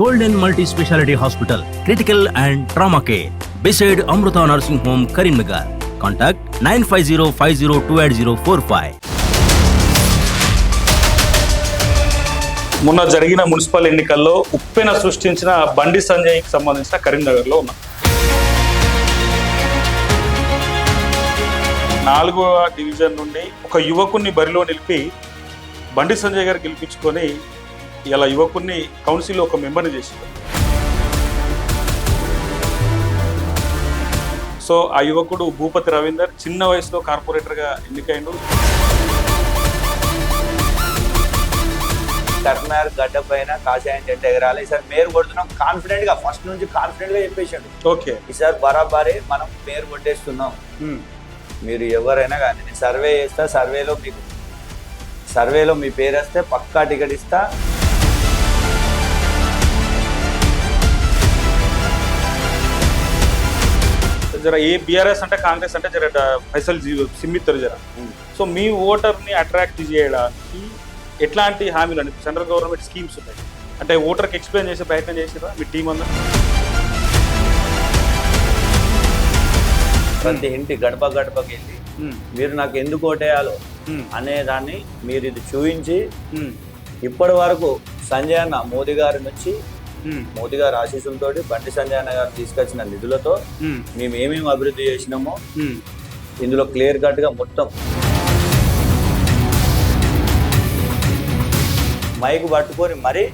Golden Multi-Speciality Hospital, Critical and Trauma Care, beside Amruta Nursing Home, Karimnagar. Contact 9505028045. మొన్న జరిగిన municipal ఎన్నికల్లో ఉప్పెన సృష్టించిన బండి సంజయ్కి సంబంధించిన కరీంనగర్లో ఉన్నాం. 4వ డివిజన్ నుండి ఒక యువకుడిని బరిలో నిలిపి బండి సంజయ్ గారు గెలిపించుకొని ఇలా యువకుడిని కౌన్సిల్లో ఒక మెంబర్ని చేశారు. సో ఆ యువకుడు భూపతి రవీందర్ చిన్న వయసులో కార్పొరేటర్గా ఎన్నికైండు. కరీంనగర్ గడ్డ పైన కాషాయం జెండా ఎగరాలి. ఈసారి మేయర్ కొడుతున్నాం కాన్ఫిడెంట్ గా, ఫస్ట్ నుంచి కాన్ఫిడెంట్ గా చెప్పేసాడు. ఓకే, ఈసారి బరాబరే మనం మేయర్ కొట్టేస్తున్నాం. మీరు ఎవరైనా కానీ నేను సర్వే చేస్తా, సర్వేలో మీ పేరు వస్తే పక్కా టికెట్ ఇస్తా. జర ఏ బీఆర్ఎస్ అంటే కాంగ్రెస్ అంటే జర పైసలు సిమ్మిస్తారు జర. సో మీ ఓటర్ని అట్రాక్ట్ చేయడానికి ఎట్లాంటి హామీలు అంటే సెంట్రల్ గవర్నమెంట్ స్కీమ్స్ ఉన్నాయి అంటే ఓటర్కి ఎక్స్ప్లెయిన్ చేసే ప్రయత్నం చేసిరా మీ టీం అందరూ? ప్రతి ఇంటి గడపకి వెళ్ళి మీరు నాకు ఎందుకు ఓటేయాలో అనే దాన్ని మీరు ఇది చూపించి, ఇప్పటి వరకు సంజయ్ అన్న మోదీ గారి నుంచి, మోదీ గారి ఆశీస్సులతోటి బండి సంజయ్ అన్న గారు తీసుకొచ్చిన నిధులతో మేము ఏమేమి అభివృద్ధి చేసినామో ఇందులో క్లియర్ కట్ గా మొత్తం మైక్ పట్టుకొని మరి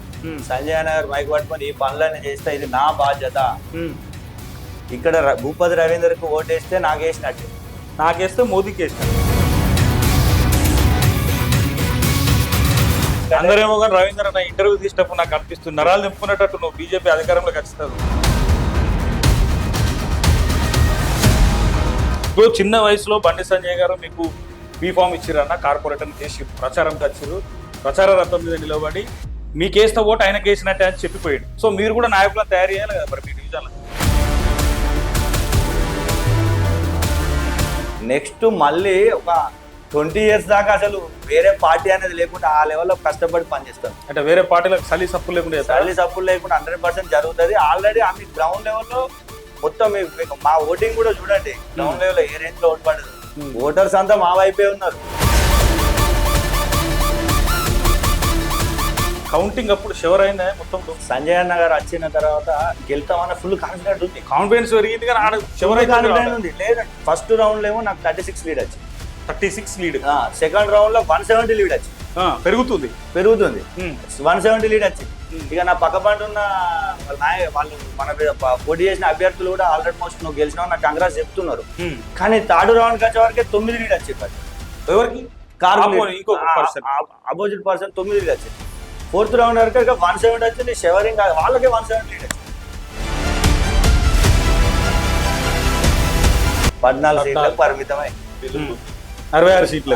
సంజయ్ అన్న గారు మైక్ పట్టుకొని ఈ పనులన్నీ చేస్తే ఇది నా బాధ్యత. ఇక్కడ భూపతి రవీందర్కి ఓటేస్తే నాకేసినట్టు, నాకేస్తే మోదీకి వేసినట్టు. అందరేమో కానీ రవీంద్ర నా ఇంటర్వ్యూ తీసినప్పుడు నాకు అనిపిస్తుంది నరాలు నింపుకునేటట్టు నువ్వు బీజేపీ అధికారంలోకి వస్తావు. ఇప్పుడు చిన్న వయసులో బండి సంజయ్ గారు మీకు బీఫామ్ ఇచ్చిరన్న కార్పొరేటర్ని చేసి ప్రచారంకి వచ్చారు. ప్రచార రథం మీద నిలబడి మీకేస్తే ఓటు ఆయనకి వేసినట్టే అని చెప్పిపోయాడు. సో మీరు కూడా నాయకులను తయారు చేయాలి కదా మరి మీ డివిజన్లో. నెక్స్ట్ మళ్ళీ ఒక 20 years దాకా అసలు వేరే పార్టీ అనేది లేకుండా ఆ లెవెల్లో కష్టపడి పనిచేస్తాం. అంటే వేరే పార్టీలకు సలి సప్పులు లేకుండా సప్పులు లేకుండా 100% జరుగుతుంది. ఆల్రెడీ ఆమె గ్రౌండ్ లెవెల్లో మొత్తం మీకు మా ఓటింగ్ కూడా చూడండి, గ్రౌండ్ లెవెల్లో ఏ రేంజ్ లో ఓటు పడదు. ఓటర్స్ అంతా మా వైపే ఉన్నారు. కౌంటింగ్ అప్పుడు షవర్ అయిందా మొత్తం? సంజయ్ అన్న గారు వచ్చిన తర్వాత గెలుతామన్న ఫుల్ కాన్ఫిడెంట్ ఉంది, కాన్ఫిడెన్స్ పెరిగింది కానీ ఆడ షవర్ కాన్ఫిడెంట్ ఉంది. లేదండి, ఫస్ట్ రౌండ్ లో ఏమో నాకు 36 లీడ్ వచ్చింది. 36 లీడ్. సెకండ్ రౌండ్ లో 170 లీడ్ వచ్చింది. పెరుగుతుంది 170 లీడ్ వచ్చింది. ఇక నా పక్క పంట ఉన్న వాళ్ళు మన పోటీ చేసిన అభ్యర్థులు కూడా ఆల్రెడీ మోస్ట్ నువ్వు గెలిచినావు నాకు కాంగ్రెస్ చెప్తున్నారు. కానీ థర్డ్ రౌండ్ వచ్చే వరకే 9 లీడ్ వచ్చింది. ఎవరికి? అపోజిట్ పర్సన్ 9 లీడ్ వచ్చింది. ఫోర్త్ రౌండ్ వరకు 170 వచ్చింది. షెవరింగ్ వాళ్ళకే 170 లీడ్ వచ్చింది. 14 సీట్లకు పరిమితమై 66 సీట్లు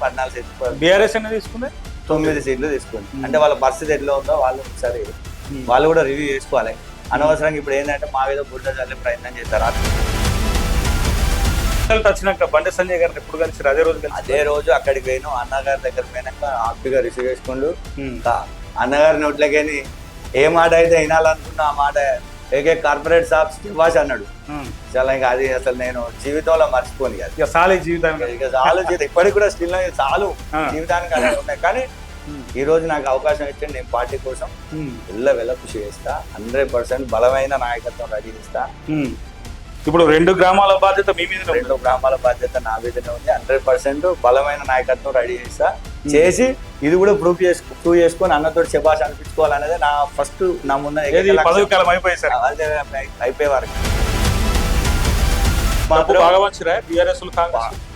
14 సీట్లు. బీఆర్ఎస్ అనేది తీసుకుంది 9 సీట్లు తీసుకుంది. అంటే వాళ్ళ పరిస్థితి ఎట్లా ఉందో వాళ్ళు ఒకసారి వాళ్ళు కూడా రివ్యూ చేసుకోవాలి. అనవసరంగా ఇప్పుడు ఏంటంటే మా మీద బుడ్డ చల్లే ప్రయత్నం చేస్తారు. వచ్చినాక బండి సంజయ్ గారిని ఎప్పుడు కలిసి అదే రోజు అక్కడికి పోయినా, అన్నగారి దగ్గర పోయినాక హ్యాపీగా రిసీవ్ చేసుకుంటూ అన్నగారి నోట్లకేని ఏ మాట అయితే వినాలనుకున్నా ఆ మాట ఏకే కార్పొరేట్ షాప్స్ భాష అన్నాడు. చాలా ఇంకా అది అసలు నేను జీవితంలో మర్చిపోను కదా. ఇక చాలు జీవితానికి, ఇక చాలు ఇప్పటికి కూడా స్టిల్ చాలు జీవితానికి అలా ఉన్నాయి. కానీ ఈ రోజు నాకు అవకాశం ఇచ్చింది, నేను పార్టీ కోసం వెళ్ళ కృషి చేస్తా. 100% బలమైన నాయకత్వం రెడీ చేస్తా. ఇప్పుడు 2 గ్రామాల బాధ్యత మీ మీద, 2 గ్రామాల బాధ్యత నా మీదనే ఉంది. 100% బలమైన నాయకత్వం రెడీ చేసి ఇది కూడా ప్రూవ్ చేసుకొని అన్నతో శబాష్ అనిపించుకోవాలనేది నా ఫస్ట్ నా ముందు అయిపోయే వరకు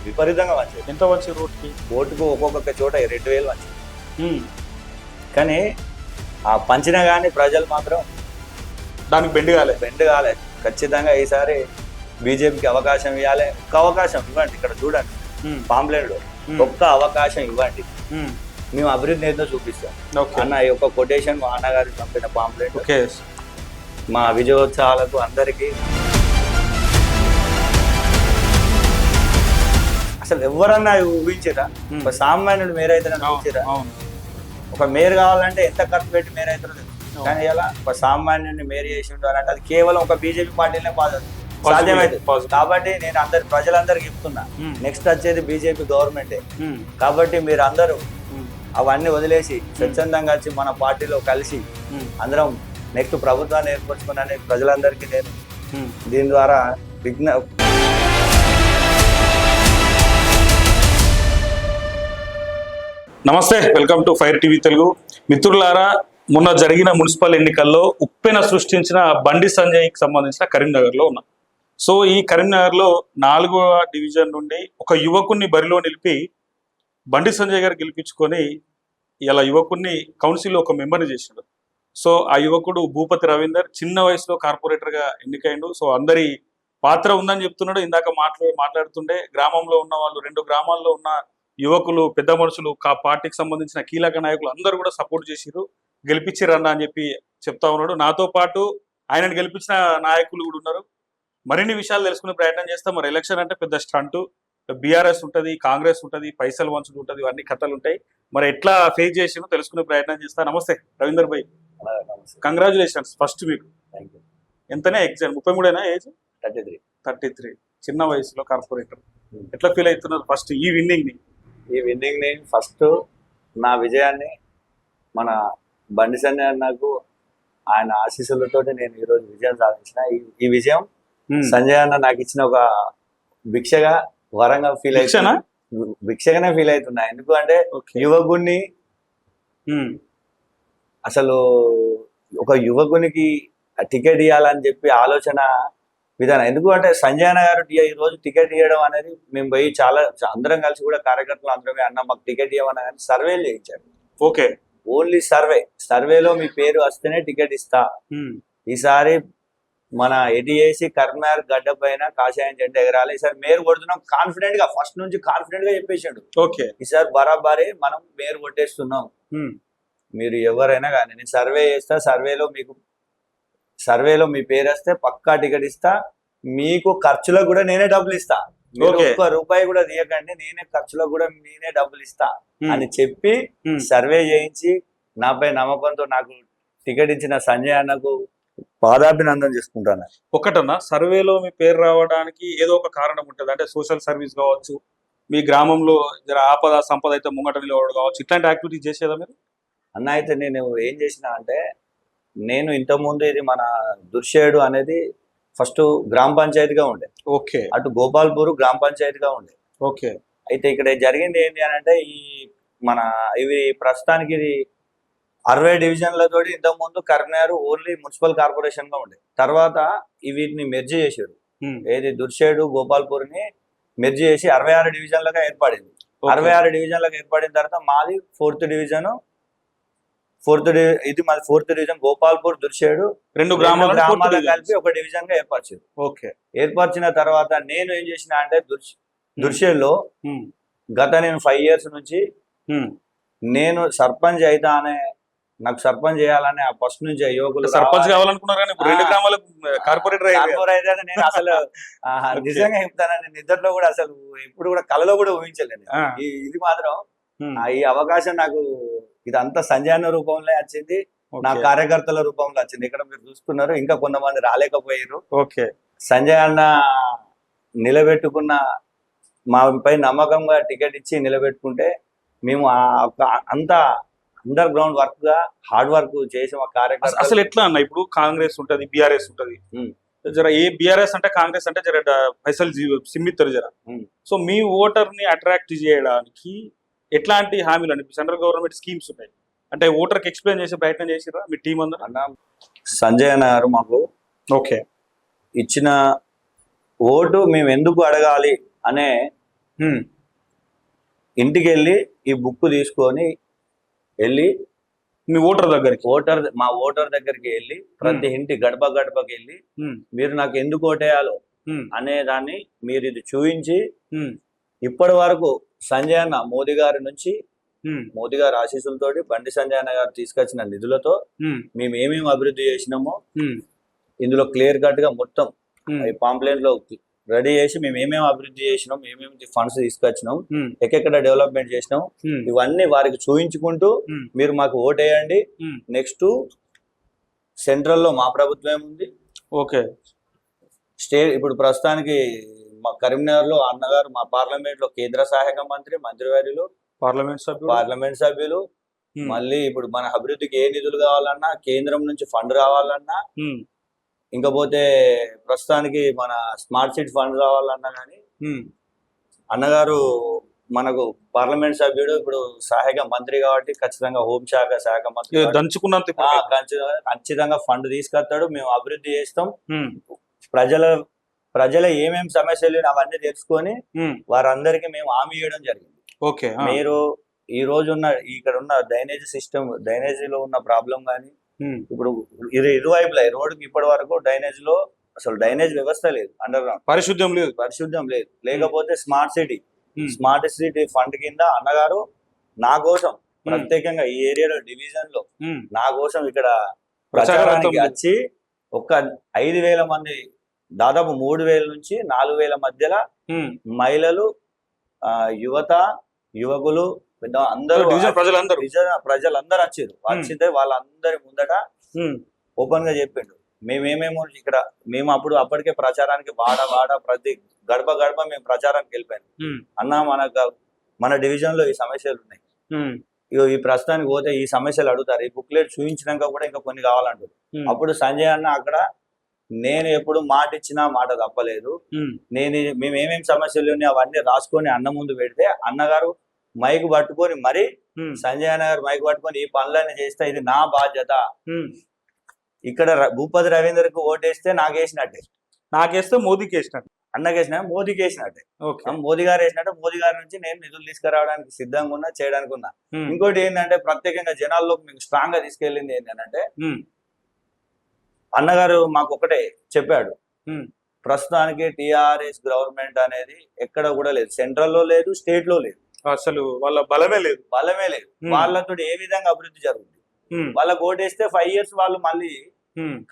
విపరీతంగా వచ్చాయి. ఎంత వచ్చి ఓటుకు ఒక్కొక్క చోట 2,000 వచ్చింది. కానీ ఆ పంచినా కానీ ప్రజలు మాత్రం దానికి బెండ్ కాలేదు. ఖచ్చితంగా ఈసారి బీజేపీకి అవకాశం ఇవ్వాలి. ఒక్క అవకాశం ఇవ్వండి. ఇక్కడ చూడండి పాంప్లెట్ లో ఒక్క అవకాశం ఇవ్వండి, మేము అభివృద్ధి ఏదో చూపిస్తాం అన్న. ఈ యొక్క కొటేషన్ మా అన్నగారికి పంపిన పాంప్లెట్ మా విజయోత్సవాలకు అందరికీ. అసలు ఎవరన్నా ఊహించారా? ఒక సామాన్యుడు మేరైతే ఊహించారా? ఒక మేయర్ కావాలంటే ఎంత ఖర్చు పెట్టి మేయర్ అవుతారో కానీ ఇలా ఒక సామాన్యుని మేరీ చేసి ఉండాలంటే అది కేవలం ఒక బీజేపీ పార్టీనే సాధ్యమైంది. కాబట్టి నేను ప్రజలందరికీ చెప్తున్నా, నెక్స్ట్ వచ్చేది బీజేపీ గవర్నమెంటే. కాబట్టి మీరు అందరూ అవన్నీ వదిలేసి స్వచ్ఛందంగా వచ్చి మన పార్టీలో కలిసి అందరం నెక్స్ట్ ప్రభుత్వాన్ని ఏర్పరచుకున్నాను ప్రజలందరికీ నేను దీని ద్వారా నమస్తే, welcome to fire TV Telugu. మిత్రులారా, మొన్న జరిగిన మున్సిపల్ ఎన్నికల్లో ఉప్పెన సృష్టించిన బండి సంజయ్కి సంబంధించిన కరీంనగర్లో ఉన్నాం. సో ఈ కరీంనగర్లో 4వ డివిజన్ నుండి ఒక యువకుడిని బరిలో నిలిపి బండి సంజయ్ గారు గెలిపించుకొని ఇలా యువకుడిని కౌన్సిల్లో ఒక మెంబర్ని చేశాడు. సో ఆ యువకుడు భూపతి రవీందర్ చిన్న వయసులో కార్పొరేటర్గా ఎన్నికైండు. సో అందరి పాత్ర ఉందని చెప్తున్నాడు. ఇందాక మాట్లాడుతుండే గ్రామంలో ఉన్న వాళ్ళు, 2 గ్రామాల్లో ఉన్న యువకులు, పెద్ద మనుషులు, పార్టీకి సంబంధించిన కీలక నాయకులు అందరూ కూడా సపోర్ట్ చేసిరు, గెలిపించిరన్న అని చెప్పి చెప్తా ఉన్నాడు. నాతో పాటు ఆయనను గెలిపించిన నాయకులు కూడా ఉన్నారు. మరిన్ని విషయాలు తెలుసుకునే ప్రయత్నం చేస్తాం. మరి ఎలక్షన్ అంటే పెద్ద స్టంటు, బీఆర్ఎస్ ఉంటుంది, కాంగ్రెస్ ఉంటుంది, పైసలు వంచుడు ఉంటుంది, ఇవన్నీ కథలు ఉంటాయి. మరి ఎట్లా ఫేస్ చేసినో తెలుసుకునే ప్రయత్నం చేస్తా. నమస్తే రవీందర్ భాయ్, కంగ్రాచులేషన్స్ ఫస్ట్ మీకు. ఎంతనే ఎగ్జామ్ 33 ఏజ్? 33. చిన్న వయసులో కార్పొరేటర్. ఎట్లా ఫీల్ అవుతున్నారు ఫస్ట్ ఈ విన్నింగ్ ని? ఫస్ట్ నా విజయాన్ని మన బండి సంజయ్ అన్నకు ఆయన ఆశీస్సులతో నేను ఈరోజు విజయం సాధించిన. ఈ విజయం సంజయ్ అన్న నాకు ఇచ్చిన ఒక భిక్షగా, వరంగా ఫీల్ అవుతున్నా. భిక్షగానే ఫీల్ అవుతున్నా. ఎందుకు అంటే యువకుడిని, అసలు ఒక యువకునికి టికెట్ ఇవ్వాలని చెప్పి ఆలోచన విధానం. ఎందుకు అంటే సంజయ్ అన్న గారు ఈ రోజు టికెట్ ఇవ్వడం అనేది, మేము పోయి చాలా అందరం కలిసి కూడా కార్యకర్తలు అందరమే అన్న మాకు టికెట్ ఇవ్వమన్నా కానీ సర్వేలు చేయించారు. ఓకే, ఓన్లీ సర్వేలో మీ పేరు వస్తేనే టికెట్ ఇస్తా. ఈసారి మన ఎడిఏసి కర్మార్ గడ్డ పైన కాషాయం జెండా ఎగరాలి, ఈసారి మేరు కొడుతున్నాం కాన్ఫిడెంట్ గా, ఫస్ట్ నుంచి కాన్ఫిడెంట్ గా చెప్పేసాడు. ఓకే, ఈసారి బరాబరే మనం మేరు కొట్టేస్తున్నాం. మీరు ఎవరైనా కానీ నేను సర్వే చేస్తా, సర్వేలో మీ పేరు వస్తే పక్కా టికెట్ ఇస్తా. మీకు ఖర్చులకు కూడా నేనే డబ్బులు ఇస్తా. ₹1 కూడా తీయకండి, నేనే ఖర్చులకు కూడా నేనే డబ్బులు ఇస్తా అని చెప్పి సర్వే చేయించి నాపై నమ్మకంతో నాకు టికెట్ ఇచ్చిన సంజయ్ అన్నకు పాదాభినందన చేసుకుంటాను. ఒకటన్నా, సర్వేలో మీ పేరు రావడానికి ఏదో ఒక కారణం ఉంటుంది. అంటే సోషల్ సర్వీస్ కావచ్చు, మీ గ్రామంలో జర ఆపద సంపద అయితే ముంగట నిలవడం కావచ్చు, ఇట్లాంటి యాక్టివిటీస్ చేసేదా మీరు? అన్న అయితే నేను ఏం చేసిన అంటే, నేను ఇంతకుముందు ఇది మన దుర్షేడు అనేది ఫస్ట్ గ్రామ పంచాయతీగా ఉండే. ఓకే, అటు గోపాల్పూర్ గ్రామ పంచాయతీగా ఉండే. ఓకే, అయితే ఇక్కడ జరిగింది ఏంటి అని అంటే, ఇవి ప్రస్తుతానికి ఇది 60 డివిజన్లతో ఇంతకుముందు కరీంనగర్ ఓన్లీ మున్సిపల్ కార్పొరేషన్ గా ఉండే. తర్వాత వీటిని మెర్జ్ చేసాడు. ఏది దుర్షేడు గోపాల్పూర్ ని మెర్జ్ చేసి 66 డివిజన్లుగా ఏర్పడింది. 66 డివిజన్లకు ఏర్పడిన తర్వాత మాది 4th డివిజన్. ఇది మాది 4th డివిజన్. గోపాల్పూర్, దుర్షేడు 2 గ్రామాలు కలిపి ఒక డివిజన్ గా ఏర్పరిచింది. ఓకే, ఏర్పరిచిన తర్వాత నేను ఏం చేసిన అంటే, దుర్షేడులో గత నేను 5 years నుంచి నేను సర్పంచ్ అయితా అనే, నాకు సర్పంచ్ చేయాలని ఫస్ట్ నుంచి యువకులు సర్పంచ్ కావాలనుకున్నారు. కార్పొరేటర్ నేను అసలు నిజంగా చెప్తానని నిద్రలో కూడా అసలు ఎప్పుడు కూడా కలలో కూడా ఊహించలేదు. ఇది మాత్రం ఈ అవకాశం నాకు ఇదంతా సంజయ్ అన్న రూపంలో వచ్చింది, నా కార్యకర్తల రూపంలో వచ్చింది. ఇక్కడ మీరు చూస్తున్నారు, ఇంకా కొంతమంది రాలేకపోయారు. ఓకే, సంజయ్ అన్న నిలబెట్టుకున్న, మాపై నమ్మకంగా టికెట్ ఇచ్చి నిలబెట్టుకుంటే మేము అంతా అండర్ గ్రౌండ్ వర్క్ గా హార్డ్ వర్క్ చేసి మా కార్యకర్తలు. అసలు ఎట్లా అన్న, ఇప్పుడు కాంగ్రెస్ ఉంటది, బీఆర్ఎస్ ఉంటది, జర ఏ బీఆర్ఎస్ అంటే కాంగ్రెస్ అంటే జర పైసలు సిమ్మిస్తారు జర. సో మీ ఓటర్ ని అట్రాక్ట్ చేయడానికి ఎట్లాంటి హామీలు అంటే సెంట్రల్ గవర్నమెంట్ స్కీమ్స్ ఉన్నాయి అంటే ఓటర్ కి ఎక్స్ప్లెయిన్ చేసే ప్రయత్నం చేసిరా మీ టీం అందరూ? అన్న సంజయ్ అన్న గారు మాకు ఓకే ఇచ్చిన ఓటు మేము ఎందుకు అడగాలి అనే, ఇంటికి వెళ్ళి ఈ బుక్ తీసుకొని వెళ్ళి మీ మా ఓటర్ దగ్గరికి వెళ్ళి ప్రతి ఇంటి గడపకి వెళ్ళి మీరు నాకు ఎందుకు ఓటేయాలో అనే దాన్ని మీరు ఇది చూపించి, ఇప్పటి వరకు సంజయ్ అన్న మోదీ గారి ఆశీస్సులతోటి బండి సంజయ్ అన్న గారు తీసుకొచ్చిన నిధులతో మేము ఏమేమి అభివృద్ధి చేసినామో ఇందులో క్లియర్ కట్ గా మొత్తం ఈ పాంప్లెంట్ లో రెడీ చేసి మేము ఏమేమి అభివృద్ధి చేసినాం, ఏమేమి ఫండ్స్ తీసుకొచ్చినాం, ఎక్కడ డెవలప్మెంట్ చేసినాం, ఇవన్నీ వారికి చూపించుకుంటూ మీరు మాకు ఓటేయండి, నెక్స్ట్ సెంట్రల్లో మా ప్రభుత్వం ఉంది. ఓకే. స్టేట్ ఇప్పుడు ప్రస్తుతానికి మా కరీంనగర్ లో అన్నగారు మా పార్లమెంట్ లో కేంద్ర సహాయక మంత్రి, మంత్రివర్యులు, పార్లమెంట్ సభ్యులు. మళ్ళీ ఇప్పుడు మన అభివృద్ధికి ఏ నిధులు కావాలన్నా కేంద్రం నుంచి ఫండ్ రావాలన్నా, ఇంకపోతే ప్రస్తుతానికి మన స్మార్ట్ సిటీ ఫండ్ కావాలన్నా కానీ అన్నగారు మనకు పార్లమెంట్ సభ్యుడు, ఇప్పుడు సహాయక మంత్రి కాబట్టి ఖచ్చితంగా హోంశాఖ మంత్రి దంచుకున్నంత ఖచ్చితంగా ఫండ్ తీసుకొస్తాడు. మేము అభివృద్ధి చేస్తాం. ప్రజల ఏమేమి సమస్యలు అవన్నీ తెలుసుకొని వారందరికీ మేము హామీ ఇవ్వడం జరిగింది. ఓకే. మీరు ఈ రోజు ఇక్కడ ఉన్న డ్రైనేజీలో ఉన్న ప్రాబ్లం కానీ, ఇప్పుడు ఇరువైపులా రోడ్డుకి ఇప్పటి వరకు డ్రైనేజ్ వ్యవస్థ లేదు, అండర్ గ్రౌండ్ పరిశుద్ధం లేదు. లేకపోతే స్మార్ట్ సిటీ ఫండ్ కింద అన్నగారు నా కోసం ప్రత్యేకంగా ఈ ఏరియాలో డివిజన్ లో నా కోసం ఇక్కడ ప్రచారానికి వచ్చి ఒక 5,000 మంది, దాదాపు 3,000 నుంచి 4,000 మధ్యలో మహిళలు, యువత, యువకులు, అందరూ ప్రజలందరూ వచ్చారు. వచ్చితే వాళ్ళందరి ముందట ఓపెన్ గా చెప్పిండు మేమేమేమో ఇక్కడ మేము అప్పటికే ప్రచారానికి వాడ ప్రతి గడప మేము ప్రచారానికి వెళ్ళిపోయాను. అన్న మన డివిజన్ లో ఈ సమస్యలు ఉన్నాయి, ఈ ప్రస్తుతానికి పోతే ఈ సమస్యలు అడుగుతారు, ఈ బుక్లెట్ చూపించినాక కూడా ఇంకా కొన్ని కావాలంటారు. అప్పుడు సంజయ్ అన్న అక్కడ నేను ఎప్పుడు మాట ఇచ్చినా మాట తప్పలేదు. మేమేమేమి సమస్యలు ఉన్నాయి అవన్నీ రాసుకొని అన్న ముందు పెడితే అన్నగారు మైక్ పట్టుకొని మరి సంజయ్ అన్న గారు మైక్ పట్టుకొని ఈ పనులన్నీ చేస్తే ఇది నా బాధ్యత. ఇక్కడ భూపతి రవీందర్కి ఓటేస్తే నాకేస్తే మోదీకి వేసినట్టు, అన్నకేసిన మోదీకి వేసినట్టే. మోదీ గారు వేసినట్టు మోదీ గారి నుంచి నేను నిధులు తీసుకురావడానికి సిద్ధంగా ఉన్నా, చేయడానికి ఉన్నా. ఇంకోటి ఏంటంటే ప్రత్యేకంగా జనాల్లో మీకు స్ట్రాంగ్ గా తీసుకెళ్ళింది ఏంటంటే అన్నగారు మాకు ఒకటే చెప్పాడు, ప్రస్తుతానికి టిఆర్ఎస్ గవర్నమెంట్ అనేది ఎక్కడ కూడా లేదు, సెంట్రల్ లో లేదు, స్టేట్ లో లేదు, అసలు వాళ్ళ బలమే లేదు. వాళ్ళతో ఏ విధంగా అభివృద్ధి జరుగుతుంది. వాళ్ళకి ఓటేస్తే 5 years వాళ్ళు మళ్ళీ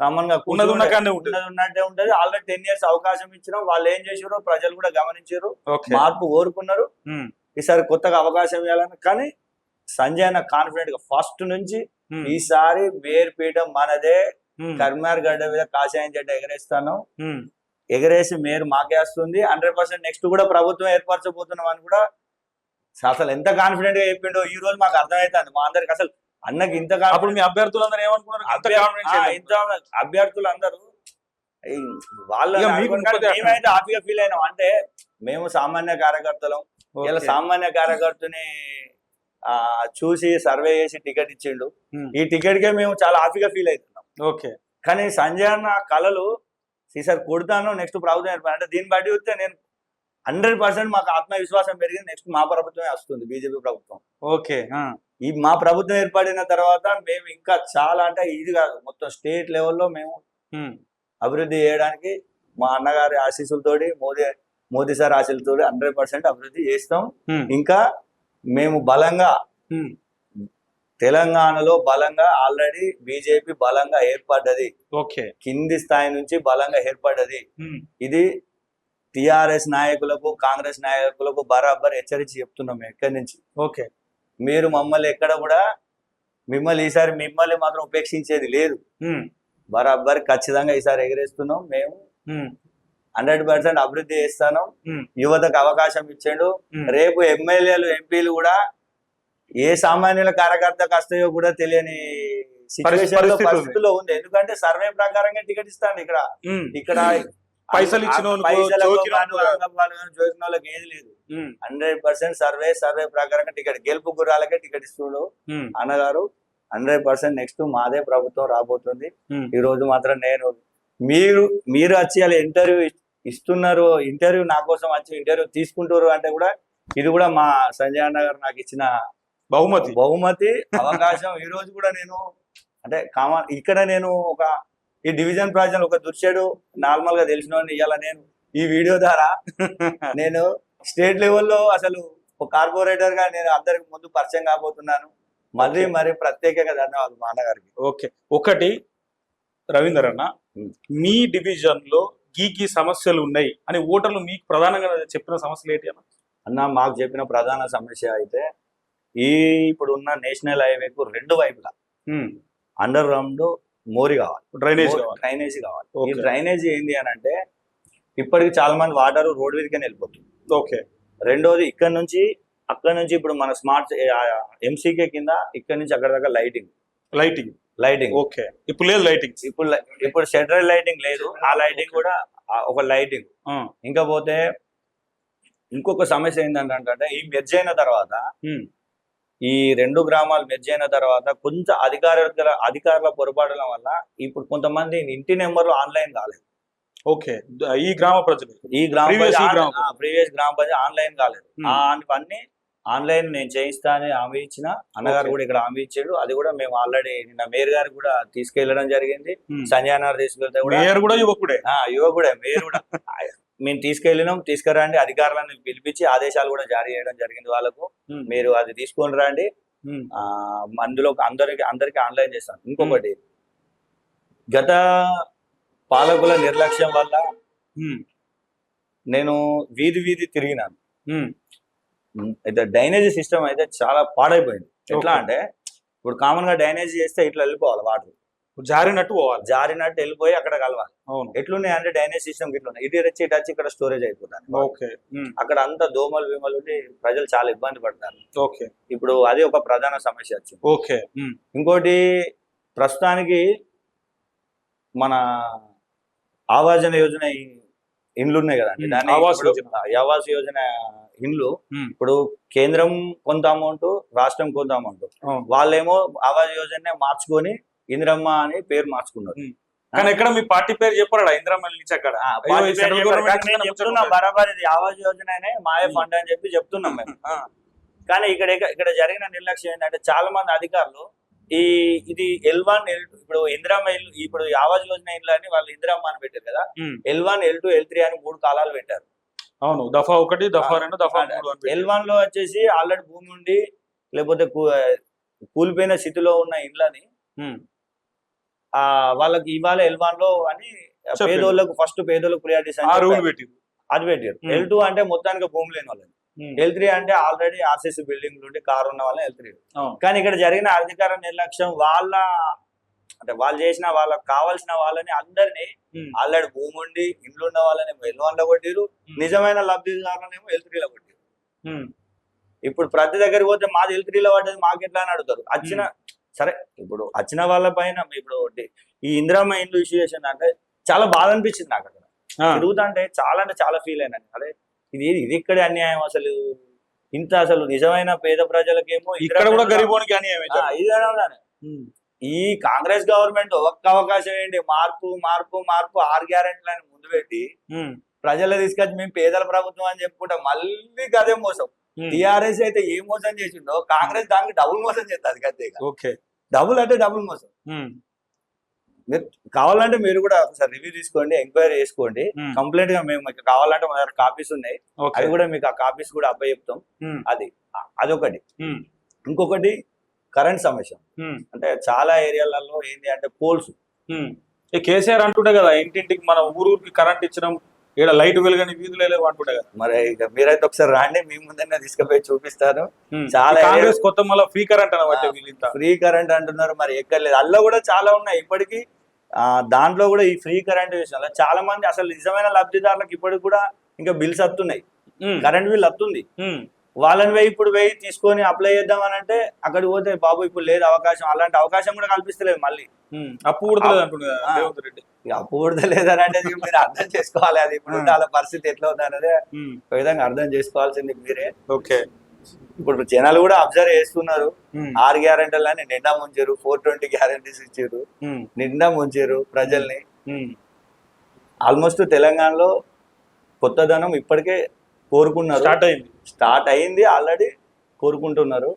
కామన్ గా ఉన్నట్టే ఉంటది. ఆల్రెడీ 10 years అవకాశం ఇచ్చినాం, వాళ్ళు ఏం చేసారో ప్రజలు కూడా గమనించారు, మార్పు కోరుకున్నారు. ఈసారి కొత్తగా అవకాశం ఇవ్వాలని. కానీ సంజయ్ అన్న కాన్ఫిడెంట్ గా ఫస్ట్ నుంచి ఈసారి మేయర్పీఠం మనదే, కరీంనగర్ గడ్డ మీద కాషాయం జెండా ఎగరేసి మేయర్ మాకేస్తుంది. 100% నెక్స్ట్ కూడా ప్రభుత్వం ఏర్పరచబోతున్నాం అని కూడా అసలు ఎంత కాన్ఫిడెంట్ గా చెప్పిండో ఈ రోజు మాకు అర్థమవుతుంది. మా అందరికి అసలు అన్నకి ఇంత మీ అభ్యర్థులందరూ ఏమనుకున్నారు, అభ్యర్థులందరూ మేమైతే హ్యాపీగా ఫీల్ అయినాం. అంటే మేము సామాన్య కార్యకర్తలం, ఇలా సామాన్య కార్యకర్తని చూసి సర్వే చేసి టికెట్ ఇచ్చిండు. ఈ టికెట్ కే మేము చాలా హ్యాపీగా ఫీల్ అవుతున్నాం. ఓకే. కానీ సంజయ్ అన్న కళలు ఈసారి కొడతాను, నెక్స్ట్ ప్రభుత్వం ఏర్పడి అంటే దీన్ని బట్టి వస్తే నేను 100% మాకు ఆత్మవిశ్వాసం పెరిగింది. నెక్స్ట్ మా ప్రభుత్వమే వస్తుంది, బీజేపీ ప్రభుత్వం. ఓకే. ఈ మా ప్రభుత్వం ఏర్పడిన తర్వాత మేము ఇంకా చాలా అంటే ఇది కాదు, మొత్తం స్టేట్ లెవెల్లో మేము అభివృద్ధి చేయడానికి మా అన్నగారి ఆశీస్సులతోటి, మోదీ సార్ ఆశీస్సులతోటి 100% అభివృద్ధి చేస్తాం. ఇంకా మేము బలంగా తెలంగాణలో ఆల్రెడీ బీజేపీ బలంగా ఏర్పడ్డది. కింది స్థాయి నుంచి బలంగా ఏర్పడ్డది. ఇది టిఆర్ఎస్ నాయకులకు, కాంగ్రెస్ నాయకులకు బరాబర్ హెచ్చరించి చెప్తున్నాం ఎక్కడి నుంచి. ఓకే. మీరు ఈసారి మిమ్మల్ని మాత్రం ఉపేక్షించేది లేదు. బరాబర్ ఖచ్చితంగా ఈసారి ఎగరేస్తున్నాం. మేము 100% అభివృద్ధి చేస్తాను. యువతకు అవకాశం ఇచ్చాడు. రేపు ఎమ్మెల్యేలు, ఎంపీలు కూడా ఏ సామాన్యుల కార్యకర్తకు వస్తాయో కూడా తెలియని పరిస్థితుల్లో ఉంది. ఎందుకంటే సర్వే ప్రకారంగా టికెట్ ఇస్తాను. ఇక్కడ పైసలు ఇచ్చిన వాళ్ళకి ఏది లేదు. 100% సర్వే ప్రకారంగా టికెట్, గెలుపు గుర్రాలకే టికెట్ ఇస్తున్నాడు అన్నగారు. 100% నెక్స్ట్ మాదే ప్రభుత్వం రాబోతుంది. ఈ రోజు మాత్రం మీరు వచ్చి అలా ఇంటర్వ్యూ ఇస్తున్నారు, ఇంటర్వ్యూ నా కోసం వచ్చి ఇంటర్వ్యూ తీసుకుంటారు అంటే కూడా ఇది కూడా మా సంజయ్ అన్న గారు నాకు ఇచ్చిన బహుమతి అవకాశం. ఈ రోజు కూడా నేను అంటే ఇక్కడ నేను ఈ డివిజన్ ప్రజలు ఒక దుర్షేడు నార్మల్ గా తెలిసిన ఇవాళ నేను ఈ వీడియో ద్వారా నేను స్టేట్ లెవెల్లో అసలు ఒక కార్పొరేటర్ గా నేను అందరికి ముందు పరిచయం కాబోతున్నాను. మరి ప్రత్యేకంగా ధన్యవాదాలు మా అన్నగారికి. ఓకే. ఒకటి రవీందర్ అన్న, మీ డివిజన్ లో గీ సమస్యలు ఉన్నాయి అని ఓటర్లు మీకు ప్రధానంగా చెప్పిన సమస్యలు ఏంటి అన్న? మాకు చెప్పిన ప్రధాన సమస్య అయితే ఇప్పుడున్న నేషనల్ హైవేకు 2 వైపులా అండర్ గ్రౌండ్ మోరి కావాలి, డ్రైనేజ్ డ్రైనేజీ కావాలి. ఈ Okay. డ్రైనేజీ ఏంటి అని అంటే ఇప్పటికి చాలా మంది వాటర్ రోడ్ మీదకి వెళ్ళిపోతుంది. ఓకే. రెండోది ఇక్కడ నుంచి అక్కడ నుంచి ఇప్పుడు మన స్మార్ట్ ఎంసీకే కింద ఇక్కడ నుంచి అక్కడ దాకా లైటింగ్ ఓకే. ఇప్పుడు లేదు లైటింగ్. ఇప్పుడు షెడర్ లైటింగ్ లేదు, ఆ లైటింగ్ కూడా ఒక లైటింగ్. ఇంకా పోతే ఇంకొక సమస్య ఏంటంటే ఈ మెర్జ్ అయిన తర్వాత ఈ రెండు గ్రామాలు మెర్జ్ అయిన తర్వాత కొంచెం అధికారుల పొరపాటుల వల్ల ఇప్పుడు కొంతమంది ఇంటి నెంబర్లు ఆన్లైన్ కాలేదు. ఓకే. ఈ గ్రామ ప్రజలు ప్రీవియస్ గ్రామ ప్రజలు ఆన్లైన్ కాలేదు. అన్ని ఆన్లైన్ నేను చేయిస్తా అని హామీ ఇచ్చిన అన్నగారు కూడా ఇక్కడ హామీ ఇచ్చాడు. అది కూడా మేము ఆల్రెడీ నిన్న మేయర్ గారు కూడా తీసుకెళ్లడం జరిగింది. సంజయ్ నగర్ తీసుకెళ్తే కూడా యువకుడే మేయర్ కూడా మేము తీసుకెళ్ళినాం. తీసుకురండి, అధికారులను పిలిపించి ఆదేశాలు కూడా జారీ చేయడం జరిగింది వాళ్ళకు. మీరు అది తీసుకొని రండి, అందులో అందరికి ఆన్లైన్ చేస్తాను. ఇంకొకటి, గత పాలకుల నిర్లక్ష్యం వల్ల నేను వీధి తిరిగినాను. అయితే డ్రైనేజీ సిస్టమ్ అయితే చాలా పాడైపోయింది. ఎట్లా అంటే ఇప్పుడు కామన్ గా డ్రైనేజీ చేస్తే ఇట్లా వెళ్ళిపోవాలి, వాటర్ జారినట్టు వెళ్ళిపోయి అక్కడ కలవాలి. ఎట్లున్నాయి అంటే డ్రైనేజ్ సిస్టమ్ ఇట్లున్నాయి, ఇటు వచ్చి ఇక్కడ స్టోరేజ్ అయిపోతాను. అక్కడ అంతా దోమలు విమలు ప్రజలు చాలా ఇబ్బంది పడతారు. ఇప్పుడు అది ఒక ప్రధాన సమస్య వచ్చింది. ఇంకోటి, ప్రస్తుతానికి మన ఆవాస్ యోజన ఇండ్లు ఉన్నాయి కదండి, దాన్ని ఆవాస్ యోజన ఇండ్లు ఇప్పుడు కేంద్రం కొంత అమౌంట్, రాష్ట్రం కొంత అమౌంట్, వాళ్ళేమో ఆవాస్ యోజన మార్చుకొని ఇందిరమ్మ అని పేరు మార్చుకున్నారు. కానీ ఎక్కడ మీ పార్టీ పేరు చెప్పారా ఇందిరమ్మ నుంచి? అక్కడ చెప్తున్నా బరాబర్ ఇది ఆవాస్ యోజన మాయ ఫండ్ అని చెప్పి చెప్తున్నాం మేము. కానీ ఇక్కడ జరిగిన నిర్లక్ష్యం ఏంటంటే చాలా మంది అధికారులు ఇది L1 L2 ఇప్పుడు ఇందిరమ్మ ఇల్లు, ఇప్పుడు ఆవాస్ యోజన ఇల్లు అని వాళ్ళు ఇందిరమ్మ అని పెట్టారు కదా, L1 L2 L3 అని 3 కాలాలు పెట్టారు. అవును, దఫా 1, దఫా 2, దఫా 3. L1 లో వచ్చేసి ఆల్రెడీ భూమి ఉండి లేకపోతే కూలిపోయిన స్థితిలో ఉన్న ఇండ్లని వాళ్ళకి ఇవాళ L1 లో అని పేదోళ్ళకు ఫస్ట్ ప్రియారిటీస్ అది పెట్టారు. L2 అంటే మొత్తానికి భూమి లేని వాళ్ళని, L3 అంటే ఆల్రెడీ ఆర్సీసీ బిల్డింగ్ ఉండి కారు ఉన్న వాళ్ళని L3. కానీ ఇక్కడ జరిగిన అధికార నిర్లక్ష్యం వాళ్ళు చేసిన వాళ్ళకి కావాల్సిన వాళ్ళని అందరినీ ఆల్రెడీ భూమి ఉండి ఇండ్లు ఉన్న వాళ్ళని L1 లో కొట్టిరు, నిజమైన లబ్ధిదారులనేమో L3 లో కొట్టిరు. ఇప్పుడు ప్రతి దగ్గరికి పోతే మాది L3 లో పడ్డది మాకు ఎట్లా అని అడుగుతారు. సరే, ఇప్పుడు వచ్చిన వాళ్ళ పైన ఇప్పుడు ఈ ఇందిరమ్మ ఇండ్లు ఇష్యూ చేసింది అంటే చాలా బాధ అనిపించింది నాకు. అక్కడ తిరుగుతుంటే చాలా ఫీల్ అయినాను. అదే ఇది ఇక్కడే అన్యాయం, అసలు ఇంత అసలు నిజమైన పేద ప్రజలకేమో ఇక్కడ కూడా గరీబోనికి అన్యాయం. ఈ కాంగ్రెస్ గవర్నమెంట్ ఒక్క అవకాశం ఏంటి, మార్పు 6 గ్యారెంటీలను ముందు పెట్టి ప్రజలు తీసుకొచ్చి మేము పేదల ప్రభుత్వం అని చెప్పుకుంటాం. మళ్ళీ గదే మోసం. టిఆర్ఎస్ అయితే ఏ మోసం చేసిండో కాంగ్రెస్ దానికి డబుల్ మోసం చేస్తుంది. గదే డబుల్ అంటే డబుల్ మోసం. మీరు కావాలంటే మీరు కూడా ఒకసారి రివ్యూ తీసుకోండి, ఎంక్వైరీ చేసుకోండి. కంప్లీట్ గా మేము కావాలంటే మన దగ్గర కాపీస్ ఉన్నాయి, అవి కూడా మీకు ఆ కాపీస్ కూడా అబ్బాయి చెప్తాం. అదొకటి. ఇంకొకటి కరెంట్ సమస్య. అంటే చాలా ఏరియాలలో ఏంటి అంటే పోల్స్. కేసీఆర్ అంటుండే కదా, ఇంటింటికి మన ఊరికి కరెంట్ ఇచ్చినాం, ఇక్కడ లైట్ వెలుగని వీధులు అంటుండే కదా. మరి ఇక మీరైతే ఒకసారి రాండి, మీ ముందనే తీసుకుపోయి చూపిస్తాను. చాలా కాంగ్రెస్ కొత్త మళ్ళీ ఫ్రీ కరెంట్ అనబట్టే వీళ్ళంతా ఫ్రీ కరెంట్ అంటున్నారు, మరి ఎక్కర్లేదు. అల్లో కూడా చాలా ఉన్నాయి ఇప్పటికీ. దాంట్లో కూడా ఈ ఫ్రీ కరెంట్ విషయంలో చాలా మంది అసలు నిజమైన లబ్ధిదారులకు ఇప్పటికి కూడా ఇంకా బిల్స్ వస్తున్నాయి, కరెంట్ బిల్ వస్తుంది. వాళ్ళని ఇప్పుడు తీసుకొని అప్లై చేద్దామని అంటే అక్కడికి పోతే బాబు ఇప్పుడు లేదు అవకాశం, అలాంటి అవకాశం కూడా కల్పిస్తలేదు. మళ్ళీ అప్పు ఊడతలేదు అంటున్నారు రేవంత్ రెడ్డి. అప్పు ఊడతలేదని అంటే మీరు అర్థం చేసుకోవాలి, అది ఇప్పుడు వాళ్ళ పరిస్థితి ఎట్లా ఉంది అనేది ఒక విధంగా అర్థం చేసుకోవాల్సింది మీరే. ఓకే. ఇప్పుడు జనాలు కూడా అబ్జర్వ్ చేస్తున్నారు. 6 గ్యారెంటీలని నిండా ముంచారు, 420 గ్యారెంటీస్ ఇచ్చారు, నిండా ముంచారు ప్రజల్ని. ఆల్మోస్ట్ తెలంగాణలో కొత్తదనం ఇప్పటికే కోరుకున్నారు, స్టార్ట్ అయింది ఆల్రెడీ, కోరుకుంటున్నారు.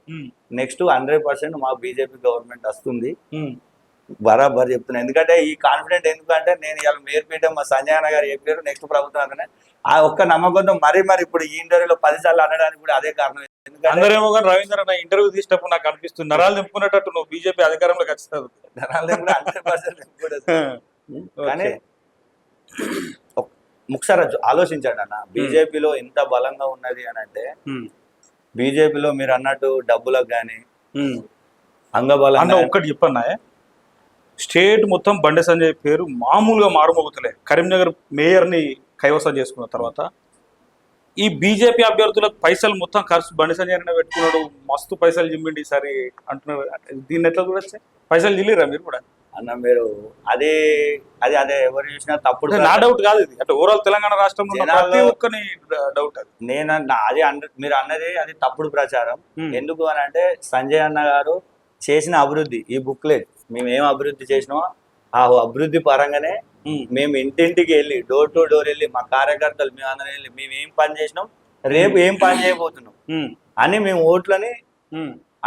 నెక్స్ట్ 100% మా బీజేపీ గవర్నమెంట్ వస్తుంది, బరాబర్ చెప్తున్నా. ఎందుకంటే ఈ కాన్ఫిడెంట్ ఎందుకంటే నేను ఇలా మేర్పీఠం మా సంజయ్ అన్న గారు చెప్పారు నెక్స్ట్ ప్రభుత్వం, ఆ ఒక్క నమ్మకంతో మరి ఇప్పుడు ఈ ఇంటర్వ్యూలో 10 సార్లు అనడానికి కూడా అదే కారణం. అందరేమో కానీ రవీంద్ర అన్న ఇంటర్వ్యూ తీసినప్పుడు నాకు అనిపిస్తుంది నరాలు నింపుకున్నట్టు నువ్వు బీజేపీ అధికారంలోకి వచ్చేది. నరాలు నింపుకునే 100% కానీ ఒకసారి ఆలోచించండి అన్న, బీజేపీలో ఎంత బలంగా ఉన్నది అని అంటే, బీజేపీలో మీరు అన్నట్టు డబ్బులకు గానీ అంగబలం ఒక్కటి చెప్పన్నా, స్టేట్ మొత్తం బండి సంజయ్ పేరు మామూలుగా మారుమోగుతలే. కరీంనగర్ మేయర్ని కైవసం చేసుకున్న తర్వాత ఈ బీజేపీ అభ్యర్థులకు పైసలు మొత్తం ఖర్చు బండి సంజయ్ పెట్టుకున్నాడు, మస్తు పైసలు జిమ్మిండి ఈసారి అంటున్నారు. దీన్ని ఎట్లా చూడొచ్చు? పైసలు జిల్లిరా మీరు కూడా? అన్న మీరు అదే అది అదే ఎవరు చూసినా తప్పుడు నా డౌట్ కాదు ఇది, అంటే ఓవరాల్ తెలంగాణ రాష్ట్రంలో ఉన్న ప్రతి ఒక్కని డౌట్ అది. నేను అది మీరు అన్నది అది తప్పుడు ప్రచారం. ఎందుకు అని అంటే సంజయ్ అన్న గారు చేసిన అభివృద్ధి ఈ బుక్లెట్ మేము ఏం అభివృద్ధి చేసినామో ఆ అభివృద్ధి పరంగానే మేము ఇంటింటికి వెళ్ళి డోర్ టు డోర్ వెళ్ళి మా కార్యకర్తలు మేము అందరం వెళ్ళి మేము ఏం పని చేసినాం, రేపు ఏం పని చేయబోతున్నాం అని మేము ఓట్లని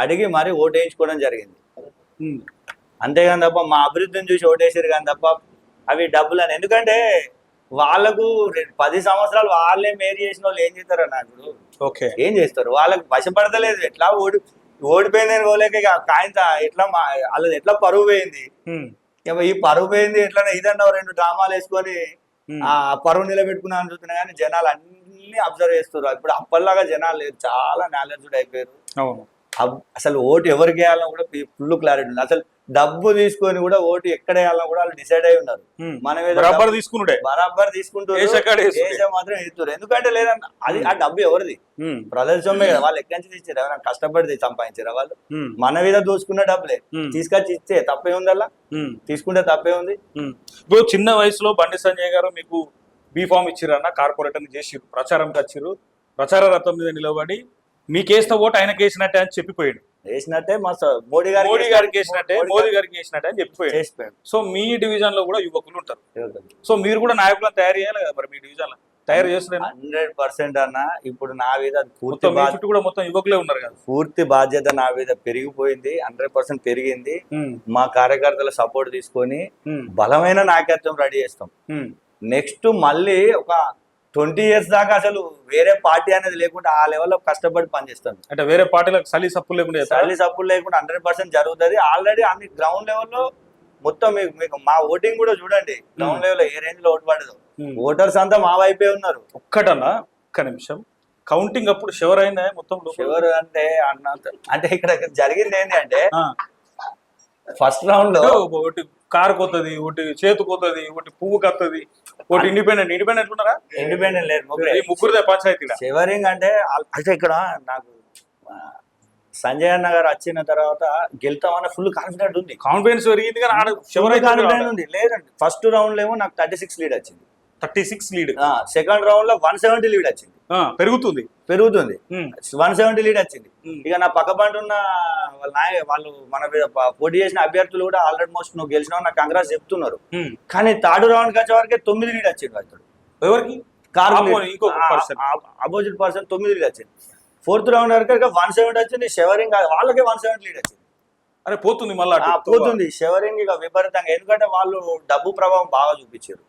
అడిగి మరి ఓటు వేయించుకోవడం జరిగింది. అంతేగాని తప్ప మా అభివృద్ధిని చూసి ఓటేసారు కానీ తప్ప అవి డబ్బులు అని. ఎందుకంటే వాళ్ళకు 10 సంవత్సరాలు వాళ్ళే మేరీ చేసిన వాళ్ళు ఏం చేస్తారు నాకు ఓకే ఏం చేస్తారు, వాళ్ళకి వశపడతలేదు. ఎట్లా ఓడిపోయిందని పోలేక కాయంత ఎట్లా వాళ్ళది ఎట్లా పరువు పోయింది, ఈ పరువు పోయింది ఎట్లా ఇదన్నా 2 డ్రామాలు వేసుకొని ఆ పరువు నిలబెట్టుకున్నా అని చూస్తున్నా కానీ జనాలు అన్ని అబ్జర్వ్ చేస్తారు. ఇప్పుడు అప్పటిలాగా జనాలు లేదు, చాలా నాలెడ్జ్డ్ అయిపోయారు. అసలు ఓటు ఎవరికి వేయాలని కూడా ఫుల్ క్లారిటీ ఉంది. అసలు డబ్బు తీసుకొని కూడా ఓటు ఎక్కడ వేయాలని కూడా వాళ్ళు డిసైడ్ అయి ఉన్నారు. మన మీద బరాబర్ తీసుకుంటూ మాత్రం ఎత్తురు. ఎందుకంటే లేదన్న అది ఆ డబ్బు ఎవరిది, ప్రజల సొమ్మే కదా, వాళ్ళు ఎక్కడి నుంచి ఇచ్చారు, ఎవరైనా కష్టపడి సంపాదించారా వాళ్ళు? మన మీద దోచుకున్న డబ్బులే తీసుకొచ్చి ఇస్తే తప్పే ఉంది, అలా తీసుకుంటే తప్పే ఉంది. ఇప్పుడు చిన్న వయసులో బండి సంజయ్ గారు మీకు బీఫామ్ ఇచ్చిరన్న, కార్పొరేటర్ చేసిరు, ప్రచారంకి వచ్చిర్రు, ప్రచార రథం మీద నిలబడి మీకేసిన ఓటు ఆయనకి వేసినట్టే అని చెప్పిపోయాడు. వేసినట్టే మోడీ గారికి వేసినట్టే అని చెప్పిపోయాడు. సో మీ డివిజన్ లో కూడా యువకులు ఉంటారు, సో మీరు కూడా నాయకులను తయారు చేయాలి కదా మరి. మీ డివిజన్ లో తయారు చేస్తున్నారు 100% అన్న. ఇప్పుడు నా మీద కూడా మొత్తం యువకులే ఉన్నారు కదా, పూర్తి బాధ్యత నా మీద పెరిగిపోయింది, 100% పెరిగింది. మా కార్యకర్తల సపోర్ట్ తీసుకొని బలమైన నాయకత్వం రెడీ చేస్తాం. నెక్స్ట్ మళ్ళీ ఒక 20 years దాకా అసలు వేరే పార్టీ అనేది లేకుండా ఆ లెవెల్లో కష్టపడి పనిచేస్తాను. అంటే వేరే పార్టీలకు సలి సప్పులు లేకుండా 100% జరుగుతుంది. ఆల్రెడీ అన్ని గ్రౌండ్ లెవెల్లో మొత్తం మీకు మా ఓటింగ్ కూడా చూడండి, గ్రౌండ్ లెవెల్ ఏ రేంజ్ లో ఓటు పడదు. ఓటర్స్ అంతా మా వైపే ఉన్నారు. ఒక్క నిమిషం కౌంటింగ్ అప్పుడు షవర్ అయిందా మొత్తం? షవర్ అంటే ఇక్కడ జరిగింది ఏంటి అంటే ఫస్ట్ రౌండ్ లో ఒకటి కారు కొత్తది, ఒకటి చేతు కొత్తది, ఒకటి పువ్వు కత్తది, ఒకటి ఇండిపెండెంట్ ఉన్నారా? ఇండిపెండెంట్ లేదు, ముగ్గురుదే పంచాయతీ. షవరింగ్ అంటే ఇక్కడ నాకు సంజయ్ అన్న గారు వచ్చిన తర్వాత గెలుతామన్న ఫుల్ కాన్ఫిడెంట్ ఉంది, కాన్ఫిడెన్స్ పెరిగింది. కాన్ఫిడెంట్ ఉంది. లేదండి ఫస్ట్ రౌండ్ లో ఏమో నాకు 36 లీడ్ వచ్చింది, 36 లీడ్. సెకండ్ రౌండ్ లో 170 లీడ్ వచ్చింది, పెరుగుతుంది 170 లీడ్ వచ్చింది. ఇక నా పక్క పంట ఉన్న వాళ్ళు మన మీద పోటీ చేసిన అభ్యర్థులు కూడా ఆల్రెడీ మోస్ట్ నువ్వు గెలిచినావు నాకు కాంగ్రెస్ చెప్తున్నారు. కానీ థర్డ్ రౌండ్ వచ్చే వరకే 9 లీడ్ వచ్చింది అతడు. ఎవరికి? అపోజిట్ పర్సన్ 9 లీడ్ వచ్చింది. ఫోర్త్ రౌండ్ వరకు 170 వచ్చింది. షవరింగ్ వాళ్ళకే 170 లీడ్ వచ్చింది. అరే పోతుంది మళ్ళీ పోతుంది షవరింగ్ ఇక విపరీతంగా. ఎందుకంటే వాళ్ళు డబ్బు ప్రభావం బాగా చూపించారు.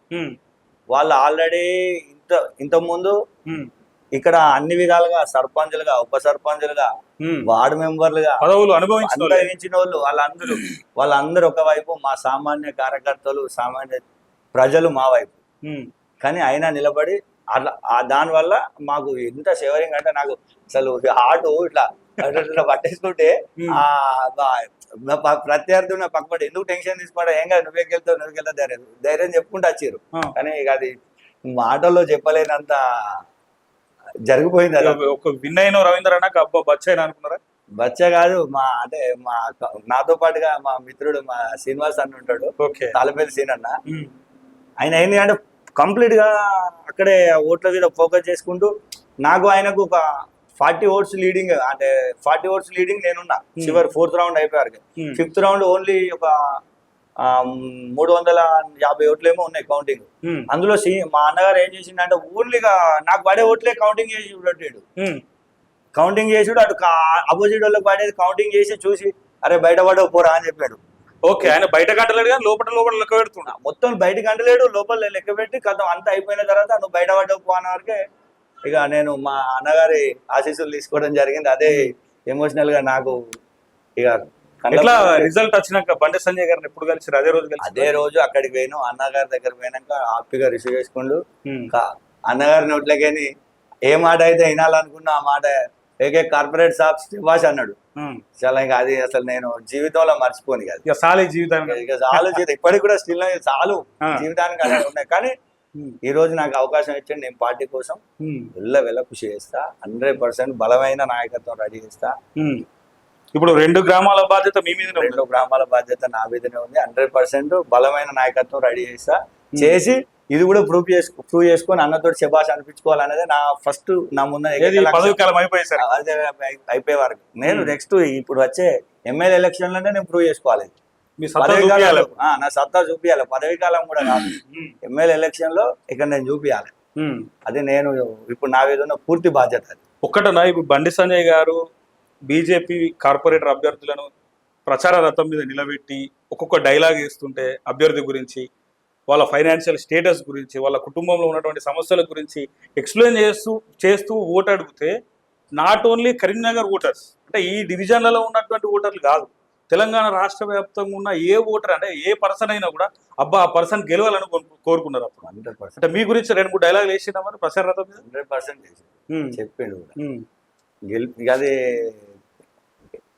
వాళ్ళు ఆల్రెడీ ఇంత ముందు ఇక్కడ అన్ని విధాలుగా సర్పంచులుగా, ఉప సర్పంచులుగా, వార్డు మెంబర్లుగా పదవులు అనుభవించిన వాళ్ళు వాళ్ళందరూ ఒకవైపు, మా సామాన్య కార్యకర్తలు సామాన్య ప్రజలు మా వైపు. కానీ అయినా నిలబడి అట్లా దానివల్ల మాకు ఎంత షేవరింగ్ అంటే నాకు అసలు హార్ట్ ఇట్లా పట్టేసుకుంటే ప్రత్యర్థి ఉన్న పక్కపడి ఎందుకు టెన్షన్ తీసుకోవడం, ఏం కాదు నువ్వే వెళ్తావు ధైర్యం చెప్పుకుంటూ వచ్చారు. కానీ ఇక అది మాటల్లో చెప్పలేనంత జరిగిపోయింది. ఒక విన్ అయిన రవీంద్ర అన్నాక అబ్బా బచ్చైనా అనుకున్నారా? బచ్చ కాదు, మా నాతో పాటుగా మా మిత్రుడు మా శ్రీనివాస్ అన్న ఉంటాడు, తాళపల్లి సీన్ అన్న. ఆయన ఏంది అంటే కంప్లీట్ గా అక్కడే ఓట్ల మీద ఫోకస్ చేసుకుంటూ నాకు ఆయనకు ఒక 40 ఓట్స్ లీడింగ్, అంటే 40 ఓట్స్ లీడింగ్ నేనున్నా. చివరి 4th రౌండ్ అయిపోయారు. 5th రౌండ్ ఓన్లీ ఒక 350 ఓట్లు ఏమో ఉన్నాయి కౌంటింగ్. అందులో మా అన్నగారు ఏం చేసిండే ఓన్లీగా నాకు పడే ఓట్లే కౌంటింగ్ చేసి చూడట్లేడు. కౌంటింగ్ చేసి అటు అపోజిట్ వాళ్ళకి పడేది కౌంటింగ్ చేసి చూసి అరే బయట పడవ పోరా అని చెప్పాడు. ఓకే, ఆయన బయట కంటలేడు కానీ లోపల లెక్క పెడుతున్నా. మొత్తం బయట కంటలేడు, లోపల లెక్క పెట్టి కథం అంతా అయిపోయిన తర్వాత నువ్వు బయట పడవ పో అన్న వరకే ఇక నేను మా అన్నగారి ఆశీస్సులు తీసుకోవడం జరిగింది. అదే ఎమోషనల్ గా నాకు ఇక రిజల్ట్ వచ్చినాక బండి సంజయ్ గారిని ఎప్పుడు కలిసి అదే రోజు అక్కడికి పోయినా. అన్నగారి దగ్గర పోయినాక హ్యాపీగా రిసీవ్ చేసుకుంటూ అన్నగారి నోట్లకేని ఏ మాట అయితే వినాలనుకున్నా ఆ మాట ఏకే కార్పొరేట్ సాబ్ శభాష్ అన్నాడు. చాలా ఇంకా అది అసలు నేను జీవితంలో మర్చిపోను కదా. ఇక సాలే జీవితాన్ని ఇక చాలు జీవితం ఇప్పటికి కూడా స్టిల్ చాలు జీవితానికి అలా ఉన్నాయి. కానీ ఈ రోజు నాకు అవకాశం ఇచ్చింది, నేను పార్టీ కోసం వెళ్ళ కృషి చేస్తా, 100% బలమైన నాయకత్వం రెడీ చేస్తా. ఇప్పుడు 2 గ్రామాల బాధ్యత మీ మీద 2 గ్రామాల బాధ్యత నా మీదనే ఉంది. 100% బలమైన నాయకత్వం రెడీ చేస్తా, చేసి ఇది కూడా ప్రూవ్ చేసుకొని అన్నతో శభాష్ అనిపించుకోవాలనేది నా ఫస్ట్ నా ముందు పదవి కాలం అయిపోయేసారు. అయిపోయే వరకు నేను నెక్స్ట్ ఇప్పుడు వచ్చే ఎమ్మెల్యే ఎలక్షన్ లోనే నేను ప్రూవ్ చేసుకోవాలి. మీ సత్తా పదవి కాలం చూపియాలి. నా సత్తా చూపియాలి. పదవి కాలం కూడా కాదు, ఎమ్మెల్యే ఎలక్షన్ లో ఇక్కడ నేను చూపియాలి. అది నేను ఇప్పుడు నా మీద ఉన్న పూర్తి బాధ్యత. అది ఒక్కటనా, ఇప్పుడు బండి సంజయ్ గారు బీజేపీ కార్పొరేటర్ అభ్యర్థులను ప్రచార రథం మీద నిలబెట్టి ఒక్కొక్క డైలాగ్ వేస్తుంటే అభ్యర్థి గురించి, వాళ్ళ ఫైనాన్షియల్ స్టేటస్ గురించి, వాళ్ళ కుటుంబంలో ఉన్నటువంటి సమస్యల గురించి ఎక్స్ప్లెయిన్ చేస్తూ ఓటు అడిగితే నాట్ ఓన్లీ కరీంనగర్ ఓటర్స్, అంటే ఈ డివిజన్లలో ఉన్నటువంటి ఓటర్లు కాదు, తెలంగాణ రాష్ట్ర వ్యాప్తంగా ఉన్న ఏ ఓటర్ అంటే ఏ పర్సన్ అయినా కూడా అబ్బా ఆ పర్సన్ గెలవాలని కోరుకున్నారు. అప్పుడు 100% అంటే మీ గురించి 2-3 డైలాగులు వేసినా మరి ప్రచార రథం మీద 100% చెప్పిండు కూడా. గెలిపి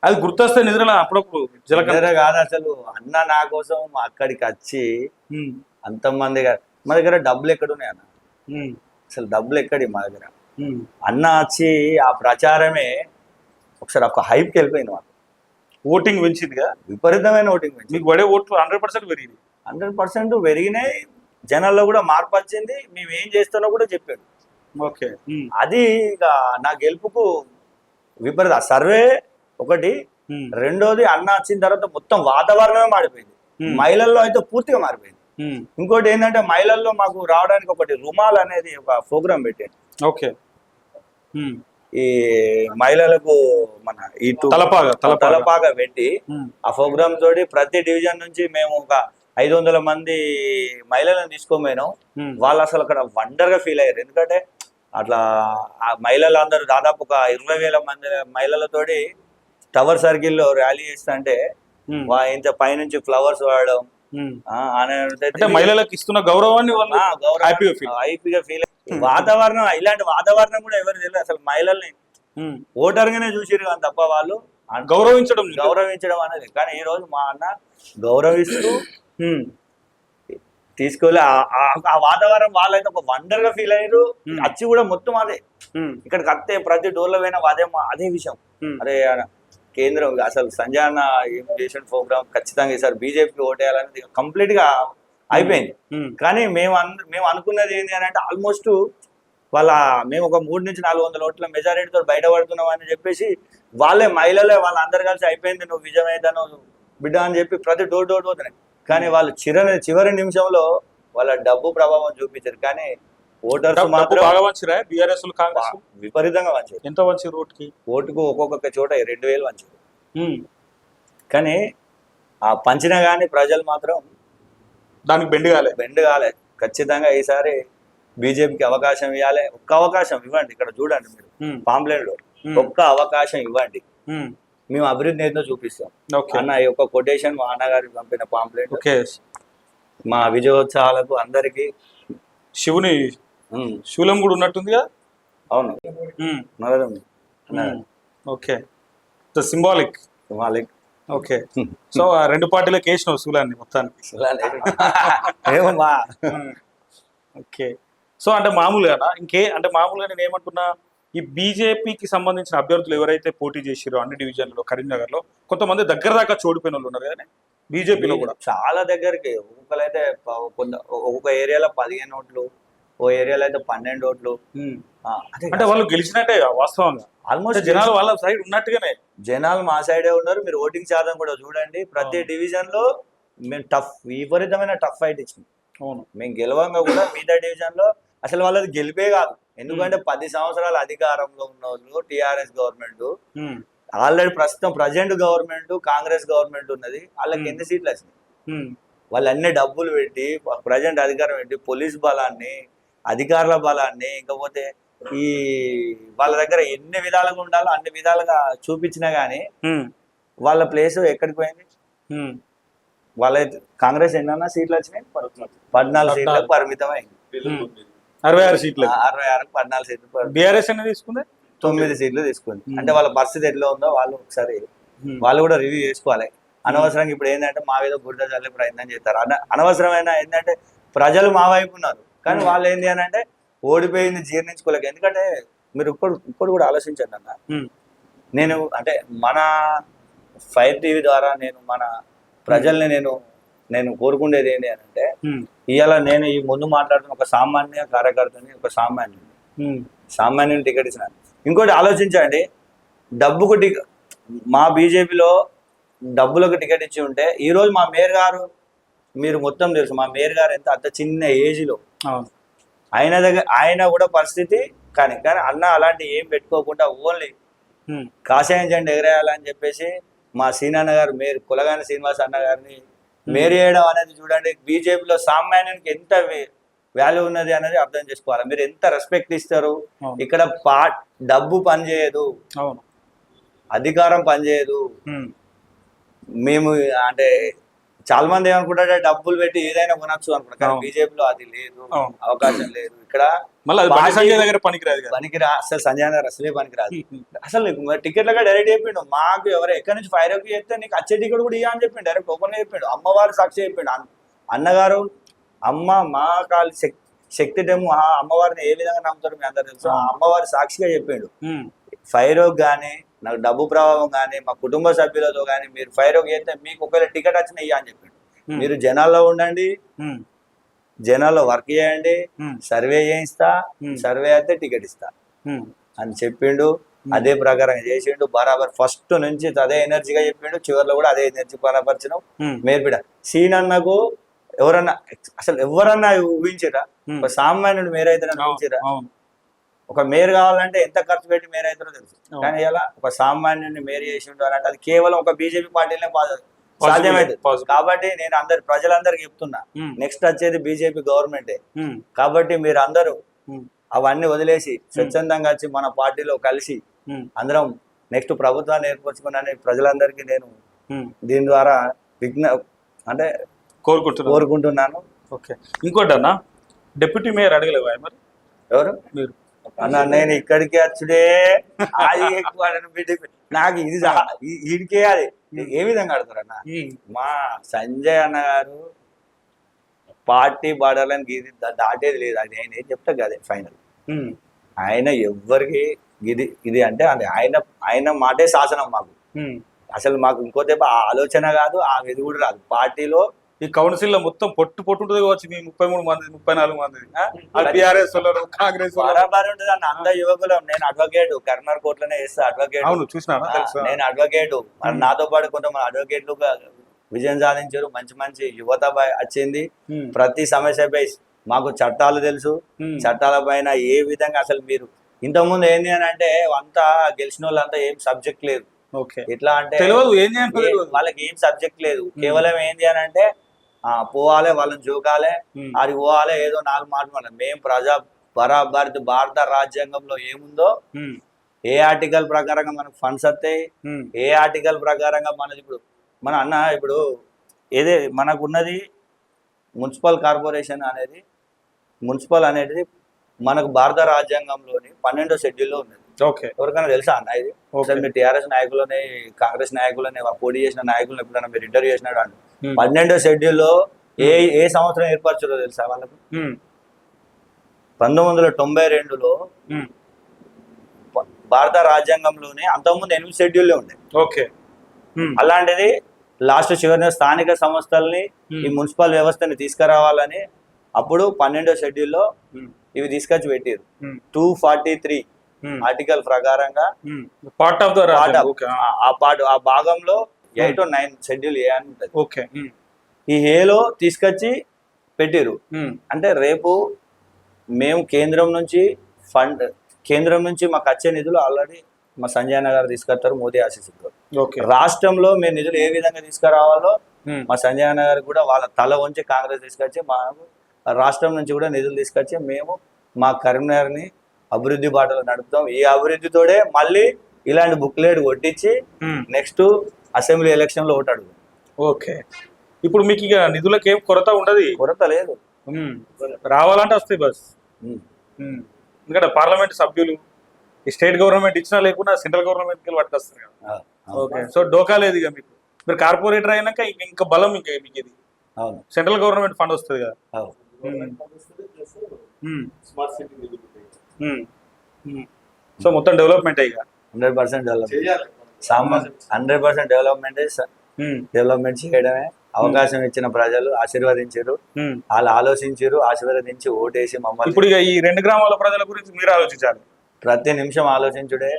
అది గుర్తొస్తే నిద్రలో అప్పుడప్పుడు జలకర కాదు అసలు. అన్న నా కోసం అక్కడికి వచ్చి అంతమంది మా దగ్గర డబ్బులు ఎక్కడున్నాయి అన్న, అసలు డబ్బులు ఎక్కడి మా దగ్గర. అన్న వచ్చి ఆ ప్రచారమే ఒకసారి ఒక హైప్కి వెళ్ళిపోయింది. మాకు ఓటింగ్ పెంచిందిగా, విపరీతమైన ఓటింగ్ పెంచింది. మీకు పడే ఓట్లు 100% పెరిగింది. 100% పెరిగినాయి. జనాల్లో కూడా మార్పు వచ్చింది. మేము ఏం చేస్తానో కూడా చెప్పాడు. ఓకే, అది ఇక నా గెలుపుకు విపరీత సర్వే ఒకటి. రెండోది అన్న వచ్చిన తర్వాత మొత్తం వాతావరణమే మారిపోయింది. మహిళల్లో అయితే పూర్తిగా మారిపోయింది. ఇంకోటి ఏంటంటే మహిళల్లో మాకు రావడానికి ఒకటి రుమాల్ అనేది ఒక ప్రోగ్రామ్ పెట్టాడు. ఓకే, ఈ మహిళలకు మన ఈ తలపాగా పెట్టి ఆ ప్రోగ్రామ్ తోటి ప్రతి డివిజన్ నుంచి మేము ఒక 500 మంది మహిళలను తీసుకోపోయినాం. వాళ్ళు అసలు అక్కడ వండర్ గా ఫీల్ అయ్యారు. ఎందుకంటే అట్లా ఆ మహిళలు అందరూ దాదాపు ఒక 20,000 మంది మహిళలతోటి టవర్ సర్కిల్ లో ర్యాలీ చేస్తుంటే ఇంత పైనుంచి ఫ్లవర్స్ వాడడం మహిళలకు ఇస్తున్న గౌరవాన్ని హ్యాపీగా ఫీల్. వాతావరణం ఇలాంటి వాతావరణం కూడా ఎవరు తెలియదు. అసలు మహిళల్ని ఓటర్ గానే చూసిరు కానీ తప్ప వాళ్ళు గౌరవించడం అనేది. కానీ ఈ రోజు మా అన్న గౌరవిస్తూ తీసుకెళ్ళి ఆ వాతావరణం వాళ్ళైతే ఒక వండర్ గా ఫీల్ అయ్యారు. వచ్చి కూడా మొత్తం అదే ఇక్కడికి వస్తే ప్రతి డోర్లో పోయినా అదే విషయం. అరే కేంద్రం అసలు సంజయ్ అన్న ఏం చేసిన ప్రోగ్రామ్ ఖచ్చితంగా ఈసారి బీజేపీకి ఓటేయాలనేది కంప్లీట్ గా అయిపోయింది. కానీ మేము అనుకున్నది ఏంటి అని అంటే ఆల్మోస్ట్ మేము ఒక 300-400 ఓట్ల మెజారిటీతో బయటపడుతున్నాం అని చెప్పేసి వాళ్ళే మహిళలే వాళ్ళందరూ కలిసి అయిపోయింది, నువ్వు విజయమైతాను బిడ్డ అని చెప్పి ప్రతి డోర్ పోతున్నాయి. కానీ వాళ్ళు చివరి నిమిషంలో వాళ్ళ డబ్బు ప్రభావం చూపించారు. కానీ ఓటర్స్ మాత్రం విపరీతంగా వంచారు. ఎంత వంచారు? ఓటుకు ఒక్కొక్క చోట 2,000 వంచారు. కానీ ఆ పంచినా కానీ ప్రజలు మాత్రం దానికి బెండ్ కాలే. ఖచ్చితంగా ఈసారి బీజేపీకి అవకాశం ఇవ్వాలి. ఒక్క అవకాశం ఇవ్వండి. ఇక్కడ చూడండి మీరు పాంప్లెట్ లో ఒక్క అవకాశం ఇవ్వండి, మేము అభివృద్ధి ఏందో చూపిస్తాం అన్న. ఈ యొక్క కొటేషన్ మా అన్నగారికి పంపిన పాంప్లెట్. మా విజయోత్సవాలకు అందరికి శూలం కూడా ఉన్నట్టుందిగా. అవును, ఓకే, సింబాలిక్. ఓకే, సో ఆ 2 పార్టీలకు వేసినావు శూలాన్ని మొత్తానికి. ఓకే, సో అంటే మామూలుగా అంటే మామూలుగా నేను ఏమంటున్నా, ఈ బీజేపీకి సంబంధించిన అభ్యర్థులు ఎవరైతే పోటీ చేసిరో అన్ని డివిజన్లలో కరీంనగర్ లో కొంతమంది దగ్గర దాకా చోడిపోయిన వాళ్ళు ఉన్నారు కదా బీజేపీలో కూడా. చాలా దగ్గరికి ఒక్కొక్కరైతే ఒక్కొక్క ఏరియాలో 15 ఓట్లు, ఓ ఏరియాలో అయితే 12 ఓట్లు. అంటే వాళ్ళు గెలిచినట్టే వాస్తవంగా. ఆల్మోస్ట్ జనాలు వాళ్ళ సైడ్ ఉన్నట్టుగానే. జనాలు మా సైడే ఉన్నారు. మీరు ఓటింగ్ శాతం కూడా చూడండి. ప్రతి డివిజన్ లో మేము విపరీతమైన టఫ్ ఫైట్ ఇచ్చినాం. అవును, మేము గెలవంగా కూడా మిగతా డివిజన్ లో అసలు వాళ్ళది గెలిపే కాదు. ఎందుకంటే 10 సంవత్సరాలు అధికారంలో ఉన్న వాళ్ళు టిఆర్ఎస్ గవర్నమెంట్, ఆల్రెడీ ప్రస్తుతం ప్రజెంట్ గవర్నమెంట్ కాంగ్రెస్ గవర్నమెంట్ ఉన్నది. వాళ్ళకి ఎన్ని సీట్లు వచ్చినాయి? వాళ్ళు అన్ని డబ్బులు పెట్టి ప్రజెంట్ అధికారం పెట్టి పోలీస్ బలాన్ని, అధికారుల బలాన్ని, ఇంకపోతే ఈ వాళ్ళ దగ్గర ఎన్ని విధాలుగా ఉండాలో అన్ని విధాలుగా చూపించినా గానీ వాళ్ళ ప్లేస్ ఎక్కడికి పోయింది? వాళ్ళైతే కాంగ్రెస్ ఎన్నన్నా సీట్లు వచ్చినాయి? 14 సీట్లకు పరిమితం అయింది. 66 సీట్లు, 66కు 14 సీట్లు. బీఆర్ఎస్ అనేది తీసుకుంది 9 సీట్లు తీసుకుంది. అంటే వాళ్ళ పరిస్థితి ఎట్లా ఉందో వాళ్ళు ఒకసారి వాళ్ళు కూడా రివ్యూ చేసుకోవాలి. అనవసరంగా ఇప్పుడు ఏంటంటే మా ఏదో బురద చల్లే ప్రయత్నం చేస్తారు. అనవసరమైన ఏంటంటే ప్రజలు మా వైపు ఉన్నారు, కానీ వాళ్ళు ఏంటి అని అంటే ఓడిపోయింది జీర్ణించుకోలేక. ఎందుకంటే మీరు ఇప్పుడు కూడా ఆలోచించండి అన్న, నేను అంటే మన ఫైర్ టీవీ ద్వారా నేను మన ప్రజల్ని నేను కోరుకునేది ఏంటి అని అంటే, ఇవాళ నేను ఈ ముందు మాట్లాడుతున్న ఒక సామాన్య కార్యకర్తని, ఒక సామాన్యుని టికెట్ ఇచ్చిన. ఇంకోటి ఆలోచించండి, డబ్బుకు మా బీజేపీలో డబ్బులకు టికెట్ ఇచ్చి ఉంటే ఈరోజు మా మేయర్ గారు, మీరు మొత్తం తెలుసు మా మేయర్ గారు ఎంత అంత చిన్న ఏజ్లో ఆయన కూడా పరిస్థితి. కానీ అన్న అలాంటి ఏం పెట్టుకోకుండా ఓన్లీ కాషాయం జెండా ఎగరేయాలని చెప్పేసి మా సీనన్న గారు మేయర్ కులగాని శ్రీనివాస్ అన్న గారిని మేయర్ చేయడం అనేది చూడండి. బీజేపీలో సామాన్యునికి ఎంత వాల్యూ ఉన్నది అనేది అర్థం చేసుకోవాలి. మీరు ఎంత రెస్పెక్ట్ ఇస్తారు. ఇక్కడ డబ్బు పనిచేయదు, అధికారం పనిచేయదు. మేము అంటే చాలా మంది ఏమనుకుంటారంటే డబ్బులు పెట్టి ఏదైనా కొనొచ్చు అనుకుంటారు, కానీ బీజేపీలో అది లేదు, అవకాశం లేదు. ఇక్కడ పనికిరా అసలు సంజయ్ గారు అసలే పనికిరాదు. అసలు టికెట్లుగా డైరెక్ట్ చెప్పిండు, మాకు ఎవరు ఎక్కడి నుంచి ఫైర్ అప్ చేస్తే నీకు వచ్చే టికెట్ కూడా ఇయ్యా అని చెప్పిండు, డైరెక్ట్ ఓపెన్ గా చెప్పిండు. అమ్మవారు సాక్షి చెప్పిండు అన్నగారు. అమ్మ మా కాలి శక్తి టెమ్ అమ్మవారిని ఏ విధంగా నమ్ముతారు మీ అందరు తెలుసు. అమ్మవారి సాక్షిగా చెప్పిండు, ఫైరోగ్ కానీ నాకు డబ్బు ప్రభావం కానీ మా కుటుంబ సభ్యులతో కానీ మీరు ఫైరోగ్ చేస్తే మీకు ఒకవేళ టికెట్ వచ్చిన ఇయ్యా అని చెప్పిండు. మీరు జనాల్లో ఉండండి, జనాల్లో వర్క్ చేయండి, సర్వే చేయిస్తా, సర్వే అయితే టికెట్ ఇస్తా అని చెప్పిండు. అదే ప్రకారం చేసిండు బరాబర్. ఫస్ట్ నుంచి అదే ఎనర్జీగా చెప్పిండు, చివరిలో కూడా అదే ఎనర్జీ పరపరిచిన మేర్పిడ. సీన్ అన్నకు ఎవరన్నా ఊహించిరా? ఒక సామాన్యుడు మేరైతే ఊహించిరా? ఒక మేయర్ కావాలంటే ఎంత ఖర్చు పెట్టి మేయర్ అవుతారో తెలుసు, కానీ ఇలా ఒక సామాన్యుడిని మేయర్ చేసి ఉంటారు అంటే అది కేవలం ఒక బీజేపీ పార్టీలనే సాధ్యమైంది. కాబట్టి నేను ప్రజలందరికీ చెప్తున్నా, నెక్స్ట్ వచ్చేది బీజేపీ గవర్నమెంటే. కాబట్టి మీరు అందరూ అవన్నీ వదిలేసి స్వచ్ఛందంగా వచ్చి మన పార్టీలో కలిసి అందరం నెక్స్ట్ ప్రభుత్వాన్ని ఏర్పరచుకున్నాను ప్రజలందరికీ నేను దీని ద్వారా అంటే కోరుకుంటున్నాను. ఓకే, ఇంకోటి అన్న, డిప్యూటీ మేయర్ అడగలేవా మరి? ఎవరు మీరు అన్న? నేను ఇక్కడికి వచ్చుడే అది ఎక్కువ నాకు ఇది అది ఏ విధంగా ఆడతారు అన్న? మా సంజయ్ అన్న గారు పార్టీ బార్డర్లను గీది దాటేది లేదు. అది ఆయన ఏం చెప్తా అదే ఫైనల్. ఆయన ఎవ్వరికి ఇది అంటే అది ఆయన మాటే శాసనం మాకు. అసలు మాకు ఇంకోతే ఆలోచన కాదు, ఆ ఇది కూడా రాదు. పార్టీలో ఈ కౌన్సిల్ లో మొత్తం పొట్టు ఉంటుంది కావచ్చు, మీ 33 మంది 34 మంది టీఆర్ఎస్ కాంగ్రెస్ బరాబర్ ఉంటుంది అన్న. అంత యువకులు. నేను అడ్వకేట్, కరీంనగర్ కోర్టులోనే చేస్తా అడ్వకేట్. నేను అడ్వకేట్. నాతో పాటు కొంతమంది అడ్వకేట్లు విజయం సాధించారు. మంచి యువత వచ్చింది. ప్రతి సమస్యపై మాకు చట్టాలు తెలుసు, చట్టాల పైన ఏ విధంగా అసలు మీరు ఇంతకుముందు ఏంది అని అంటే అంతా గెలిచిన వాళ్ళంతా ఏం సబ్జెక్ట్ లేదు. ఎట్లా అంటే వాళ్ళకి ఏం సబ్జెక్ట్ లేదు. కేవలం ఏంది అని అంటే పోవాలి, వాళ్ళని జోకాలి, అది పోవాలి, ఏదో 4 మాటలు. మేము భారత రాజ్యాంగంలో ఏముందో, ఏ ఆర్టికల్ ప్రకారంగా మనకు ఫండ్స్ వస్తాయి, ఏ ఆర్టికల్ ప్రకారంగా మనది ఇప్పుడు ఏదే మనకున్నది మున్సిపల్ కార్పొరేషన్ అనేది, మున్సిపల్ అనేది మనకు భారత రాజ్యాంగంలోని 12వ షెడ్యూల్లో ఉన్నది. ఎవరికైనా తెలుసా అన్న ఇది? మీరు టీఆర్ఎస్ నాయకులని, కాంగ్రెస్ నాయకులని, పోటీ చేసిన నాయకులను ఎప్పుడైనా మీరు ఇంటర్వ్యూ చేసినాడు అండి. 12వ షెడ్యూల్లో ఏ సంవత్సరం ఏర్పరచారో తెలుసా వాళ్ళకు? 1992లో భారత రాజ్యాంగంలోనే. అంతకుముందు 8 షెడ్యూల్లే ఉండే. అలాంటిది లాస్ట్ చివరిన స్థానిక సంస్థల్ని, ఈ మున్సిపల్ వ్యవస్థని తీసుకురావాలని అప్పుడు 12వ షెడ్యూల్లో ఇవి తీసుకొచ్చి పెట్టారు. 243 ఆర్టికల్ ప్రకారంగా పార్ట్ ఆఫ్ ఆ భాగంలో 8 or 9 షెడ్యూల్ ఏ అని ఉంటుంది. ఈ ఏలో తీసుకొచ్చి పెట్టారు. అంటే రేపు మేము కేంద్రం నుంచి మాకు వచ్చే నిధులు ఆల్రెడీ మా సంజయ్ అన్న గారు తీసుకొస్తారు, మోదీ ఆశీస్సులతో. రాష్ట్రంలో మేము నిధులు ఏ విధంగా తీసుకురావాలో మా సంజయ్ అన్న గారు కూడా వాళ్ళ తల వంచి కాంగ్రెస్ తీసుకొచ్చి మాకు రాష్ట్రం నుంచి కూడా నిధులు తీసుకొచ్చి మేము మా కరీంనగర్ని అభివృద్ధి బాటలో నడుపుతాం. ఈ అభివృద్ధితోడే మళ్ళీ ఇలాంటి బుక్లెట్ కొట్టించి నెక్స్ట్ అసెంబ్లీ ఎలక్షన్ లో ఓటాడు. ఓకే, ఇప్పుడు మీకు ఇక నిధులకు ఏం కొరత ఉండదు? కొరత లేదు, రావాలంటే వస్తాయి బస్. ఎందుకంటే పార్లమెంట్ సభ్యులు ఈ స్టేట్ గవర్నమెంట్ ఇచ్చినా లేకున్నా సెంట్రల్ గవర్నమెంట్కి పట్టుకొస్తారు కదా. ఓకే, సో డోకా లేదు ఇక మీకు. మీరు కార్పొరేటర్ అయినాక ఇంకా బలం ఇంకా మీకు ఇది. అవును సెంట్రల్ గవర్నమెంట్ ఫండ్ వస్తుంది కదా. అవును సో మొత్తం డెవలప్మెంట్ ఇక 100% డెవలప్మెంట్ 100% డెవలప్మెంట్ చేయడమే. అవకాశం ఇచ్చిన ప్రజలు ఆశీర్వదించారు, వాళ్ళు ఆలోచించారు, ఆశీర్వదించి ఓటేసి మమ్మల్ని. ఇప్పుడు ఇక ఈ 2 గ్రామాల ప్రజల గురించి మీరు ఆలోచించాలి. ప్రతి నిమిషం ఆలోచించుడే.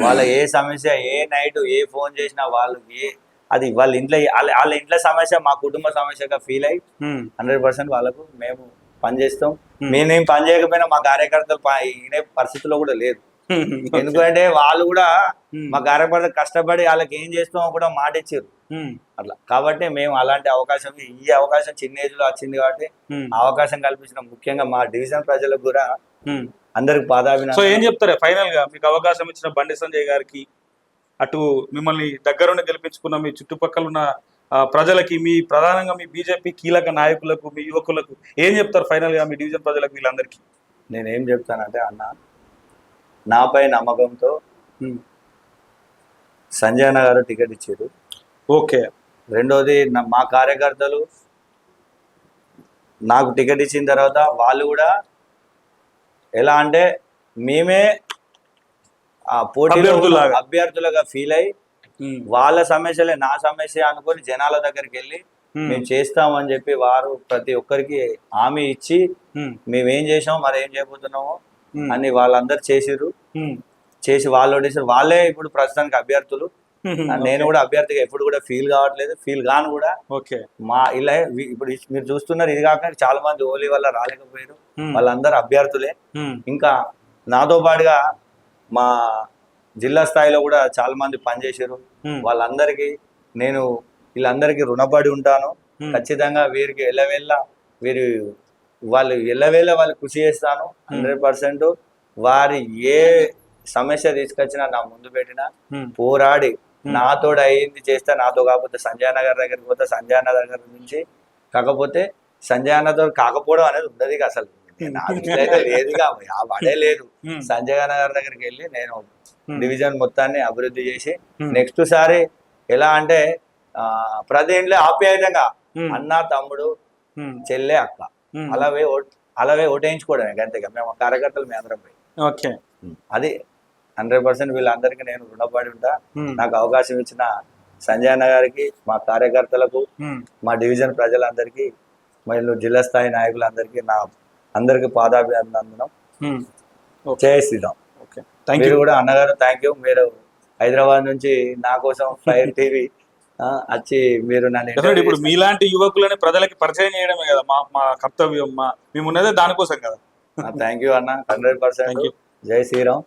వాళ్ళ ఏ సమస్య, ఏ నైట్ ఏ ఫోన్ చేసినా వాళ్ళు అది వాళ్ళ ఇంట్లో సమస్య మా కుటుంబ సమస్యగా ఫీల్ అయ్యి 100% వాళ్ళకు మేము పనిచేస్తాం. మేమేం పని చేయకపోయినా మా కార్యకర్తలు ఈయనే పరిస్థితిలో కూడా లేదు. ఎందుకంటే వాళ్ళు కూడా మా కార్యకర్తలు కష్టపడి వాళ్ళకి ఏం చేస్తామో కూడా మాట ఇచ్చారు అట్లా. కాబట్టి మేము అలాంటి అవకాశం, ఈ అవకాశం చిన్న ఏజ్ లో వచ్చింది కాబట్టి అవకాశం కల్పించిన ముఖ్యంగా మా డివిజన్ ప్రజలకు కూడా అందరికి పాదాభినందనలు. సో ఏం చెప్తారు ఫైనల్ గా మీకు అవకాశం ఇచ్చిన బండి సంజయ్ గారికి, అటు మిమ్మల్ని దగ్గరుండి గెలిపించుకున్న మీ చుట్టుపక్కల ఉన్న ప్రజలకి, మీ ప్రధానంగా మీ బీజేపీ కీలక నాయకులకు, మీ యువకులకు ఏం చెప్తారు ఫైనల్ గా మీ డివిజన్ ప్రజలకు వీళ్ళందరికీ? నేనేం చెప్తానంటే అన్న, నాపై నమ్మకంతో సంజయ్ అన్న గారు టికెట్ ఇచ్చారు. ఓకే. రెండోది మా కార్యకర్తలు నాకు టికెట్ ఇచ్చిన తర్వాత వాళ్ళు కూడా ఎలా అంటే మేమే పోటీలో అభ్యర్థులుగా ఫీల్ అయ్యి వాళ్ళ సమస్యలే నా సమస్య అనుకొని జనాల దగ్గరికి వెళ్ళి మేము చేస్తామని చెప్పి వారు ప్రతి ఒక్కరికి హామీ ఇచ్చి మేమేం చేసాము మరి ఏం చేయబోతున్నామో అని వాళ్ళందరూ చేసి వాళ్ళు ఓటేసారు. వాళ్ళే ఇప్పుడు ప్రస్తుతానికి అభ్యర్థులు. నేను కూడా అభ్యర్థిగా ఎప్పుడు కూడా ఫీల్ కావట్లేదు, ఫీల్ కాను కూడా. ఓకే. మా ఇలా ఇప్పుడు మీరు చూస్తున్నారు, ఇది కాకుండా చాలా మంది ఓలీ వల్ల రాలేకపోయారు, వాళ్ళందరూ అభ్యర్థులే. ఇంకా నాతో పాటుగా మా జిల్లా స్థాయిలో కూడా చాలా మంది పనిచేశారు. వాళ్ళందరికీ నేను వీళ్ళందరికీ రుణపడి ఉంటాను. ఖచ్చితంగా వీరికి ఎల్లవేళ వాళ్ళు కృషి చేస్తాను. 100% వారి ఏ సమస్య తీసుకొచ్చినా నా ముందు పెట్టినా పోరాడి నాతో అయింది చేస్తా. నాతో కాకపోతే సంజయ్ నగర్ దగ్గరికి పోతే సంజయ్ అన్న దగ్గర నుంచి, కాకపోతే సంజయ్ అన్నతో కాకపోవడం అనేది ఉండదు అసలు, అయితే లేదుగా, పడే లేదు. సంజయ్ నగర్ దగ్గరికి వెళ్ళి నేను డివిజన్ మొత్తాన్ని అభివృద్ధి చేసి నెక్స్ట్ సారి ఎలా అంటే ప్రతి ఇంట్లో ఆప్యాయంగా అన్న, తమ్ముడు, చెల్లె, అక్క అలాగే ఓటేయించుకోవడం అంతేగా మేము కార్యకర్తలు మీ అందరం పోయి. ఓకే. అది 100% వీళ్ళందరికీ నేను రుణపడి ఉంటా. నాకు అవకాశం ఇచ్చిన సంజయ్ అన్న గారికి, మా కార్యకర్తలకు, మా డివిజన్ ప్రజలందరికీ, మరియు జిల్లా స్థాయి నాయకులందరికీ నా అందరికి పాదాభినందనం. జై శ్రీరామ్. మీరు కూడా అన్నగారు థ్యాంక్ యూ. మీరు హైదరాబాద్ నుంచి నా కోసం ఫైర్ టీవీ వచ్చి మీరు నన్ను ఇప్పుడు మీలాంటి యువకులని ప్రజలకి పరిచయం చేయడమే కదా మా కర్తవ్యం. మేము ఉన్నదే దానికోసం కదా. థ్యాంక్ యూ అన్న, 100%. జై శ్రీరామ్.